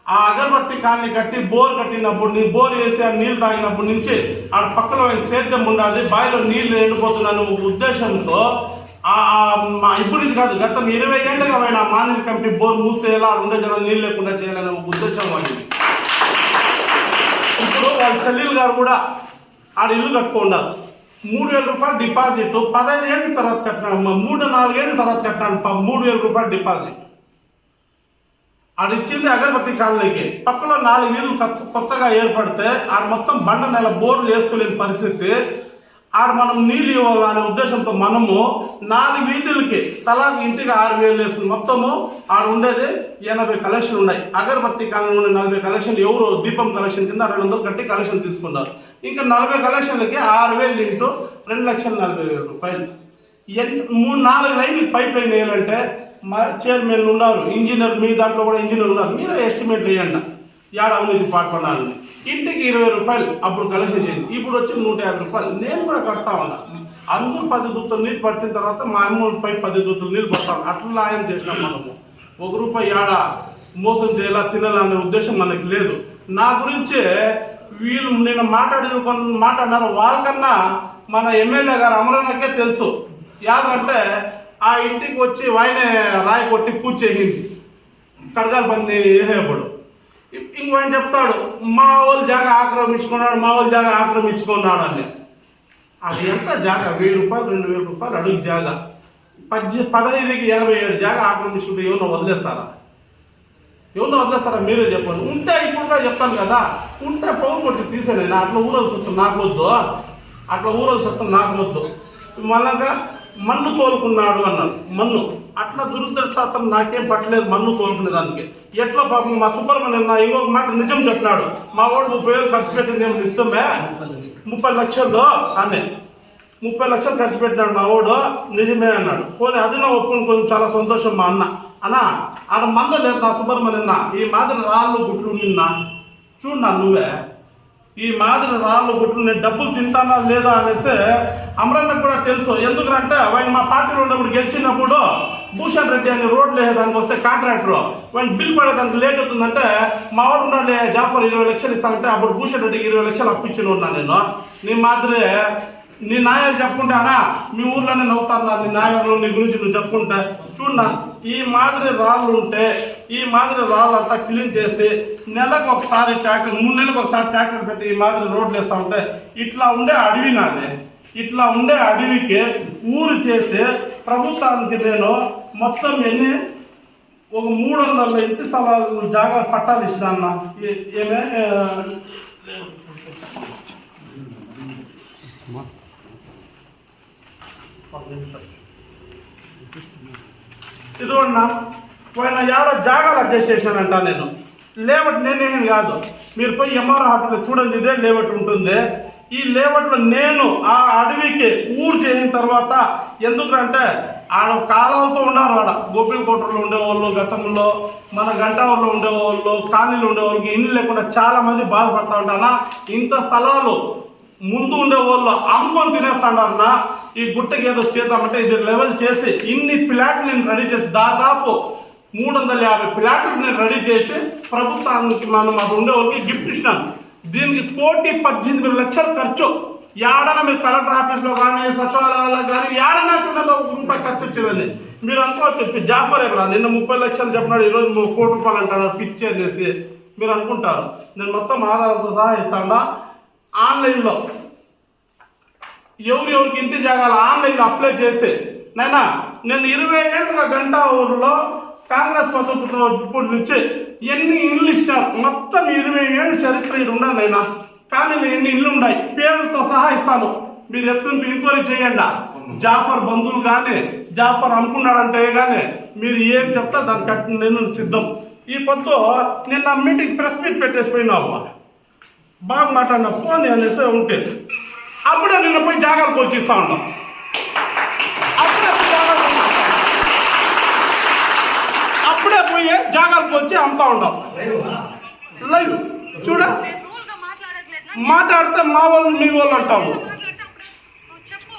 ఆ అగరబత్తి కాలనీ కట్టి బోర్ కట్టినప్పుడు బోర్ వేసి ఆ నీళ్ళు తాగినప్పటి నుంచి ఆ పక్కలో సేద్యం ఉండాలి, బావిలో నీళ్లు ఎండిపోతున్న ఉద్దేశంతో ఇప్పటి నుంచి కాదు, గత 20 ఏళ్ళుగా ఆయన మానిల్ కంపెనీ బోర్ మూసేలా ఉండే జనాలు నీళ్ళు లేకుండా చేయాలనే ఉద్దేశం వాడింది. ఇప్పుడు వాళ్ళ చెల్లెలు గారు కూడా ఆడ ఇల్లు కట్టుకున్నారు. 3,000 రూపాయలు డిపాజిట్ 15 ఏళ్ళ తర్వాత కట్టినాడు, 3-4 ఏళ్ళ తర్వాత కట్టినాడు 3,000 రూపాయలు డిపాజిట్. ఆడ ఇచ్చింది అగరబత్తి కాలనీకి. పక్కలో 4 వీధులు కొత్తగా ఏర్పడితే ఆడ మొత్తం బండ నెల బోర్లు వేసుకోలేని పరిస్థితి. ఆడ మనం నీళ్ళు ఇవ్వాలనే ఉద్దేశంతో మనము 4 వీధులకి తలా ఇంటికి 6,000 వేసుకుని మొత్తము ఆడ ఉండేది 80 కలెక్షన్లు ఉన్నాయి. అగరబత్తి కాలనీ ఉండే 40 కలెక్షన్లు ఎవరు దీపం కలెక్షన్ కింద 200 కట్టి కలెక్షన్ తీసుకున్నారు. ఇంకా 40 కలెక్షన్లకి 6,000 ఇంటూ 2,40,000 రూపాయలు. 3-4 లైన్లు పైప్ లైన్ వేయాలంటే మా చైర్మన్ ఉన్నారు, ఇంజనీర్, మీ దాంట్లో కూడా ఇంజనీర్ ఉన్నారు, మీరే ఎస్టిమేట్ వేయండి ఏడ అవినీతి పాల్పడాలని. ఇంటికి 20 రూపాయలు అప్పుడు కలెక్షన్ చేయండి, ఇప్పుడు వచ్చి 150 రూపాయలు. నేను కూడా కడతా ఉన్నా. అందరూ 10 దూతలు నీళ్ళు పట్టిన తర్వాత మా అమ్మపై 10 దూతలు నీళ్ళు పడతాం. అట్లా ఆయన చేసినాం మనము. 1 రూపాయి ఏడ మోసం చేయాలా తినాలనే ఉద్దేశం మనకి లేదు. నా గురించే వీళ్ళు నేను మాట్లాడినారు వాళ్ళకన్నా మన ఎమ్మెల్యే గారు అమరన్నకే తెలుసు. యాదంటే ఆ ఇంటికి వచ్చి ఆయనే రాయి కొట్టి పూజ చేసింది కడగాలి పంది వేసేప్పుడు. ఇంకో ఆయన చెప్తాడు మా వాళ్ళు జాగా ఆక్రమించుకున్నాడు అని. అది ఎంత జాగా? 1,000 రూపాయలు 2,000 రూపాయలు అడుగు జాగా. 15కి 87 జాగా ఆక్రమించుకుంటే ఎవరినో వదిలేస్తారా? మీరే చెప్పండి. ఉంటే ఇప్పుడుగా చెప్తాను కదా, ఉంటే పౌరు కొట్టి తీసేయండి. అట్లా ఊరలు చూస్తాను నాకు వద్దు. మళ్ళా మన్ను తోలుకున్నాడు అన్నాడు. మన్ను అట్లా దురదృష్టం నాకేం పట్టలేదు మన్ను తోలుకునే దానికి. ఎట్లా పాపం మా సుబ్రహ్మణ్యం ఇంకొక మాట నిజం చెప్పినాడు. మా వాడు 30,000 ఖర్చు పెట్టింది ఏమి ఇష్టమే 30 లక్షల్లో అనే 30 లక్షలు ఖర్చు పెట్టినాడు మా వాడు, నిజమే అన్నాడు. పోనీ అది నా ఒప్పుకుని కొంచెం చాలా సంతోషం. మా అన్న ఆడ మంద లేదు నా సుబ్రహ్మణ్యం, ఈ మాదిరి రాళ్ళు గుట్లు నిన్నా చూడన్నా నువ్వే, ఈ మాదిరి రాళ్ళు గుట్లు నేను డబ్బులు తింటానా లేదా అనేసి అమరన్నకు కూడా తెలుసు. ఎందుకంటే ఆయన మా పార్టీలో ఉన్నప్పుడు గెలిచినప్పుడు భూషణ్ రెడ్డి అని రోడ్లు వేసేదానికి వస్తే కాంట్రాక్టర్ ఆయన బిల్ పడేదానికి లేట్ అవుతుందంటే మా వాడు ఉన్నాడు జాఫర్ 20 లక్షలు ఇస్తానంటే అప్పుడు భూషణ్ రెడ్డికి 20 లక్షలు అప్పించిన ఉన్నాను నేను. నీ మాదిరి నీ నాయాలు చెప్పుకుంటానా మీ ఊర్లోనే నవ్వుతాను. నీ నాయకులు నీ గురించి నువ్వు చెప్పుకుంటా చూడన్నా. ఈ మాదిరి రాళ్ళు ఉంటే ఈ మాదిరి రాళ్ళు అంతా క్లీన్ చేసి నెలకు ఒకసారి ట్రాక్టర్ 3 నెలలకు ఒకసారి ట్రాక్టర్ పెట్టి ఈ మాదిరి రోడ్లు వేస్తూ ఉంటే ఇట్లా ఉండే అడవి నాదే. ఇట్లా ఉండే అడవికి ఊరు చేసి ప్రభుత్వానికి నేను మొత్తం ఒక 300 ఇంటి స్థలాలు జాగా పట్టాలు ఇచ్చినా. ఏమే ఇదిగోన్నా పోయిన ఏడో జాగాలు అడ్జస్ట్ చేశానంట నేను. లేవట్ నేనేం కాదు, మీరు పోయి ఎంఆర్ హాస్పిటల్ చూడండి, ఇదే లేవట్ ఉంటుంది. ఈ లేవట్లో నేను ఆ అడవికి ఊరు చేసిన తర్వాత ఎందుకంటే ఆడ కాలాలతో ఉన్నారు. ఆడ గోపిల్ కోటలో ఉండేవాళ్ళు, గతంలో మన గంటావూరులో ఉండేవాళ్ళు, కాలనీలో ఉండేవాళ్ళకి ఇల్లు లేకుండా చాలా మంది బాధపడతా ఉంటానా. ఇంత స్థలాలు ముందు ఉండేవాళ్ళు అమ్ముకొని తినేస్తాడన్నా. ఈ గుట్టకి ఏదో చేద్దామంటే ఇది లెవెల్ చేసి ఇన్ని ప్లాట్లు నేను రెడీ చేసి దాదాపు 350 ప్లాట్లు నేను రెడీ చేసి ప్రభుత్వానికి మనం అది ఉండేవాళ్ళకి గిఫ్ట్ ఇచ్చినాను. దీనికి 1,18 లక్షలు ఖర్చు. ఏడైనా మీరు కలెక్టర్ ఆఫీస్లో కానీ సచివాలయాల్లో కానీ ఏడైనా చిన్నలో ₹1 ఖర్చు వచ్చేదండి. మీరు అనుకోవచ్చు జాఫర్ ఎక్కడ నిన్న 30 లక్షలు చెప్పినాడు, ఈరోజు ₹1 కోటి అంటాడు పిచ్చి అనేసి మీరు అనుకుంటారు. నేను మొత్తం ఆధారాలతో సహా ఇస్తాను. ఆన్లైన్లో ఎవరికి ఇంటి జాగాలు ఆన్లైన్లో అప్లై చేసి నైనా నేను 20 ఏళ్ళుగా గంటావూరులో కాంగ్రెస్ ప్రభుత్వం ఇప్పుడు నుంచి ఎన్ని ఇళ్ళు ఇచ్చినారు మొత్తం 20 ఏళ్ళ చరిత్ర ఇది ఉండాలి నైనా. కానీ ఎన్ని ఇళ్ళు ఉన్నాయి పేర్లతో సహా ఇస్తాను. మీరు ఎత్తుని ఎంక్వైరీ చేయండి. జాఫర్ బంధువులు కానీ జాఫర్ అనుకున్నాడంటే కానీ మీరు ఏం చెప్తా దాన్ని కట్టి నేను సిద్ధం. ఈ పొద్దు నిన్న మీటింగ్ ప్రెస్ మీట్ పెట్టేసిపోయినావు, బాగా మాట్లాడిన ఫోన్ అనేసి ఉంటే అప్పుడే నిన్న పోయి జాగాలు పోల్చిస్తా ఉన్నాం. అప్పుడే పోయి జాగాలు పోల్చి అమ్ముతా ఉంటాం. లైవ్ చూడ మాట్లాడితే మా వాళ్ళు మీ వాళ్ళు అంటాము. చెప్పు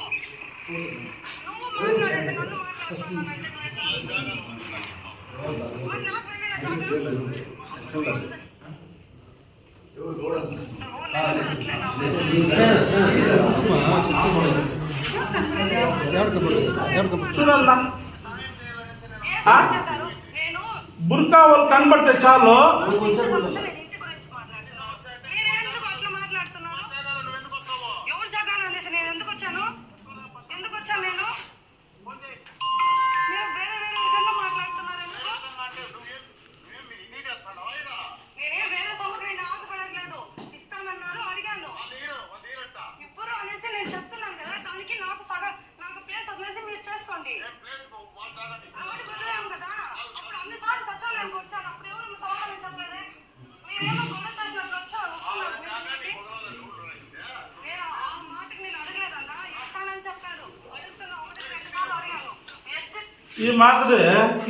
చూడన్నా బుర్కా వాళ్ళు కనబడితే చాలు ఈ మాదిరి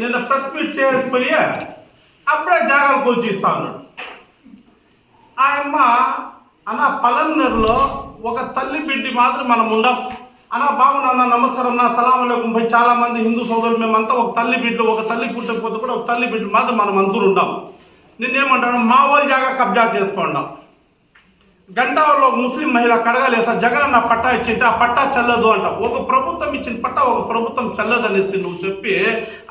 నిన్న ప్రెస్ మీట్ చేసిపోయి అప్పుడే జాగాలు కూల్చి ఇస్తా ఉన్నాడు. ఆ అమ్మ అన్న పలన్నరులో ఒక తల్లి బిడ్డి మాత్రం మనం ఉండం అన్న బాగున్నా నమస్కారం నా సలాం అలైకుం పోయి చాలా మంది హిందూ సోదరులు మేమంతా ఒక తల్లి బిడ్డలు ఒక తల్లి పుట్టకపోతే కూడా ఒక తల్లి బిడ్డ మాత్రం మనం అందరూ ఉండం. నిన్నేమంటాను మా వాళ్ళు జాగా కబ్జా చేసుకోండాం. గంటావరంలో ఒక ముస్లిం మహిళ కడగలేసా జగన్ నా పట్టా ఇచ్చింటే ఆ పట్టా చెల్లదు అంట. ఒక ప్రభుత్వం ఇచ్చిన పట్టా ఒక ప్రభుత్వం చెల్లదు అనేసి నువ్వు చెప్పి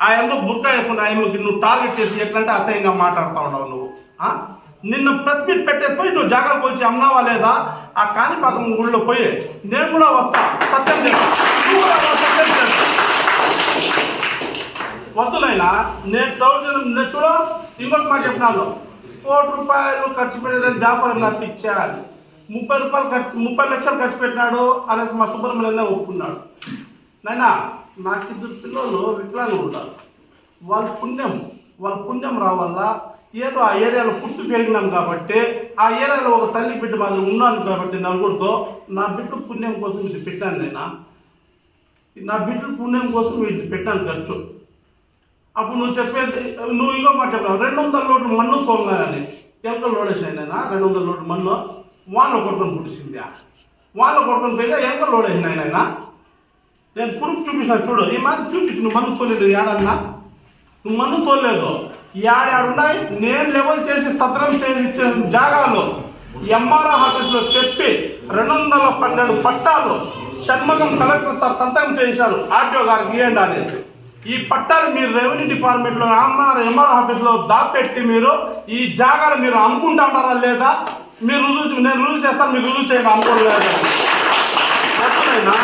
ఆ అమ్మ బుర్కా వేసుకుని ఆయనకి నువ్వు టార్గెట్ చేసి ఎట్లంటే అసహ్యంగా మాట్లాడుతూ ఉన్నావు నువ్వు. నిన్న ప్రెస్ మీట్ పెట్టేసిపోయి నువ్వు జాగా కొలిచి అమ్మావా లేదా ఆ కాణిపాకం గుళ్ళో పోయి నేను కూడా వస్తా సత్యం చేస్తా వద్దులైనా నేను చూడ ఇంకొక మాట చెప్పినాను. 1 కోటి రూపాయలు ఖర్చు పెట్టేదని జాఫర్ నాకు ఇచ్చారు 30 లక్షలు ఖర్చు పెట్టినాడు అనేసి మా సుబ్రహ్మణ్యం ఒప్పుకున్నాడు. నైనా నాకు 2 పిల్లలు వికలాంగులు ఉంటారు. వాళ్ళ పుణ్యం రావాలా ఏదో ఆ ఏరియాలో పుట్టి పెరిగినాం కాబట్టి ఆ ఏరియాలో ఒక తల్లి బిడ్డ మాదిరి ఉన్నాను కాబట్టి నలుగురితో నా బిడ్డ పుణ్యం కోసం ఇది పెట్టాను. నా బిడ్డ పుణ్యం కోసం ఇది పెట్టాను ఖర్చు. అప్పుడు నువ్వు చెప్పేది నువ్వు ఇంకో మాట చెప్పావు 200 లోడ్లు మన్ను తోగానని ఎంత లోడేసినాయినా 200 లోడ్లు మన్ను వాళ్ళు కొడుకొని పుట్టింది వాళ్ళు కొడుకొని పోయినా ఎంత లోడేసినాయినా నేను ప్రూఫ్ చూపించిన చూడు ఈ మాట చూపించు నువ్వు మన్ను తోలేదు ఏడన్నా నువ్వు మన్ను తోలేదు ఏడాడున్నాయి నేను లెవెల్ చేసి సత్రం చేసి ఇచ్చిన జాగాలు ఎంఆర్ఓ ఆఫీస్లో చెప్పి 212 పట్టాలు షణ్ముఖం కలెక్టర్ సార్ సంతకం చేశారు ఆర్టీఓ గారికి ఇవ్వండి అనేసి. ఈ పట్టాలు మీరు రెవెన్యూ డిపార్ట్మెంట్లో ఎంఆర్ఓ ఆఫీస్లో దాపెట్టి మీరు ఈ జాగాలు మీరు అమ్ముకుంటా ఉన్నారా లేదా మీరు నేను రుజువు చేస్తాను మీరు రుజువు చేయండి అమ్ముకోలేదు. ఎప్పుడైనా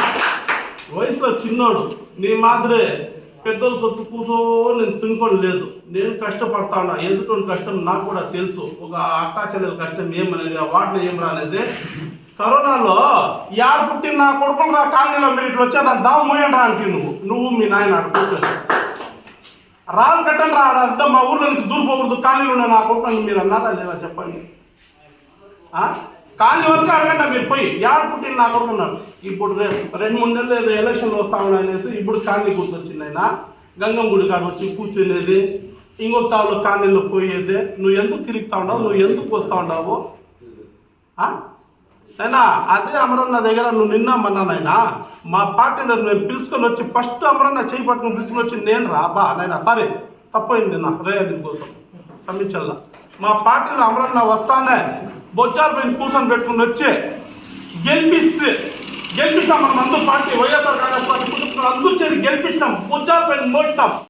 వయసులో చిన్నోడు నీ మాదిరే పెద్దల సొత్తు కూసో నేను తినుకోని లేదు. నేను కష్టపడతా ఉన్నా ఎదుటి కష్టం నాకు కూడా తెలుసు. ఒక అక్కా చెల్లెల కష్టం ఏమనేది వాటిని ఏం రానేది. కరోనాలో యారు పుట్టిన నా కొడుకులు రా కాలనీలో మీరు ఇట్లా వచ్చా దాన్ని దాము మూయండి రా అంటే నువ్వు మీ నాయన ఆడ కూర్చొని రాళ్ళు కట్టండి రా ఆడ మా ఊర్లో నుంచి దూరిపోకూడదు కాలనీలో ఉన్న నా కొడుకు మీరు అన్నారా లేదా చెప్పండి. కాలనీ వరకు అడగండి మీరు పోయి యారు పుట్టిన నా కొడుకు ఉన్నారు. ఇప్పుడు 2-3 నెలలు ఏదో ఎలక్షన్లు వస్తామని అనేసి ఇప్పుడు కాలనీ గుర్తొచ్చింది ఆయన గంగం గుడి కాడ వచ్చి కూర్చునేది ఇంకొక తావులో కాలనీలో పోయేది. నువ్వు ఎందుకు తిరుగుతా ఉండవు నువ్వు ఎందుకు వస్తూ ఉండవు అయినా అదే అమరన్న దగ్గర నువ్వు నిన్న అమ్మన్నానైనా మా పార్టీలో మేము పిలుచుకొని వచ్చి ఫస్ట్ అమరన్న చేయి పట్టుకుని పిలుచుకొని వచ్చి నేను రాబా నైనా సరే తప్పైంది నా రేయని కోసం క్షమించల్లా. మా పార్టీలో అమరన్న వస్తానే బొచ్చాల పైన కూర్చొని పెట్టుకుని వచ్చి గెలిపిస్తాం మనం అందరూ పార్టీ వైఎస్ఆర్ కాంగ్రెస్ పార్టీ అందరూ చేరి గెలిపించినాం బొచ్చాల పైన మోసినాం.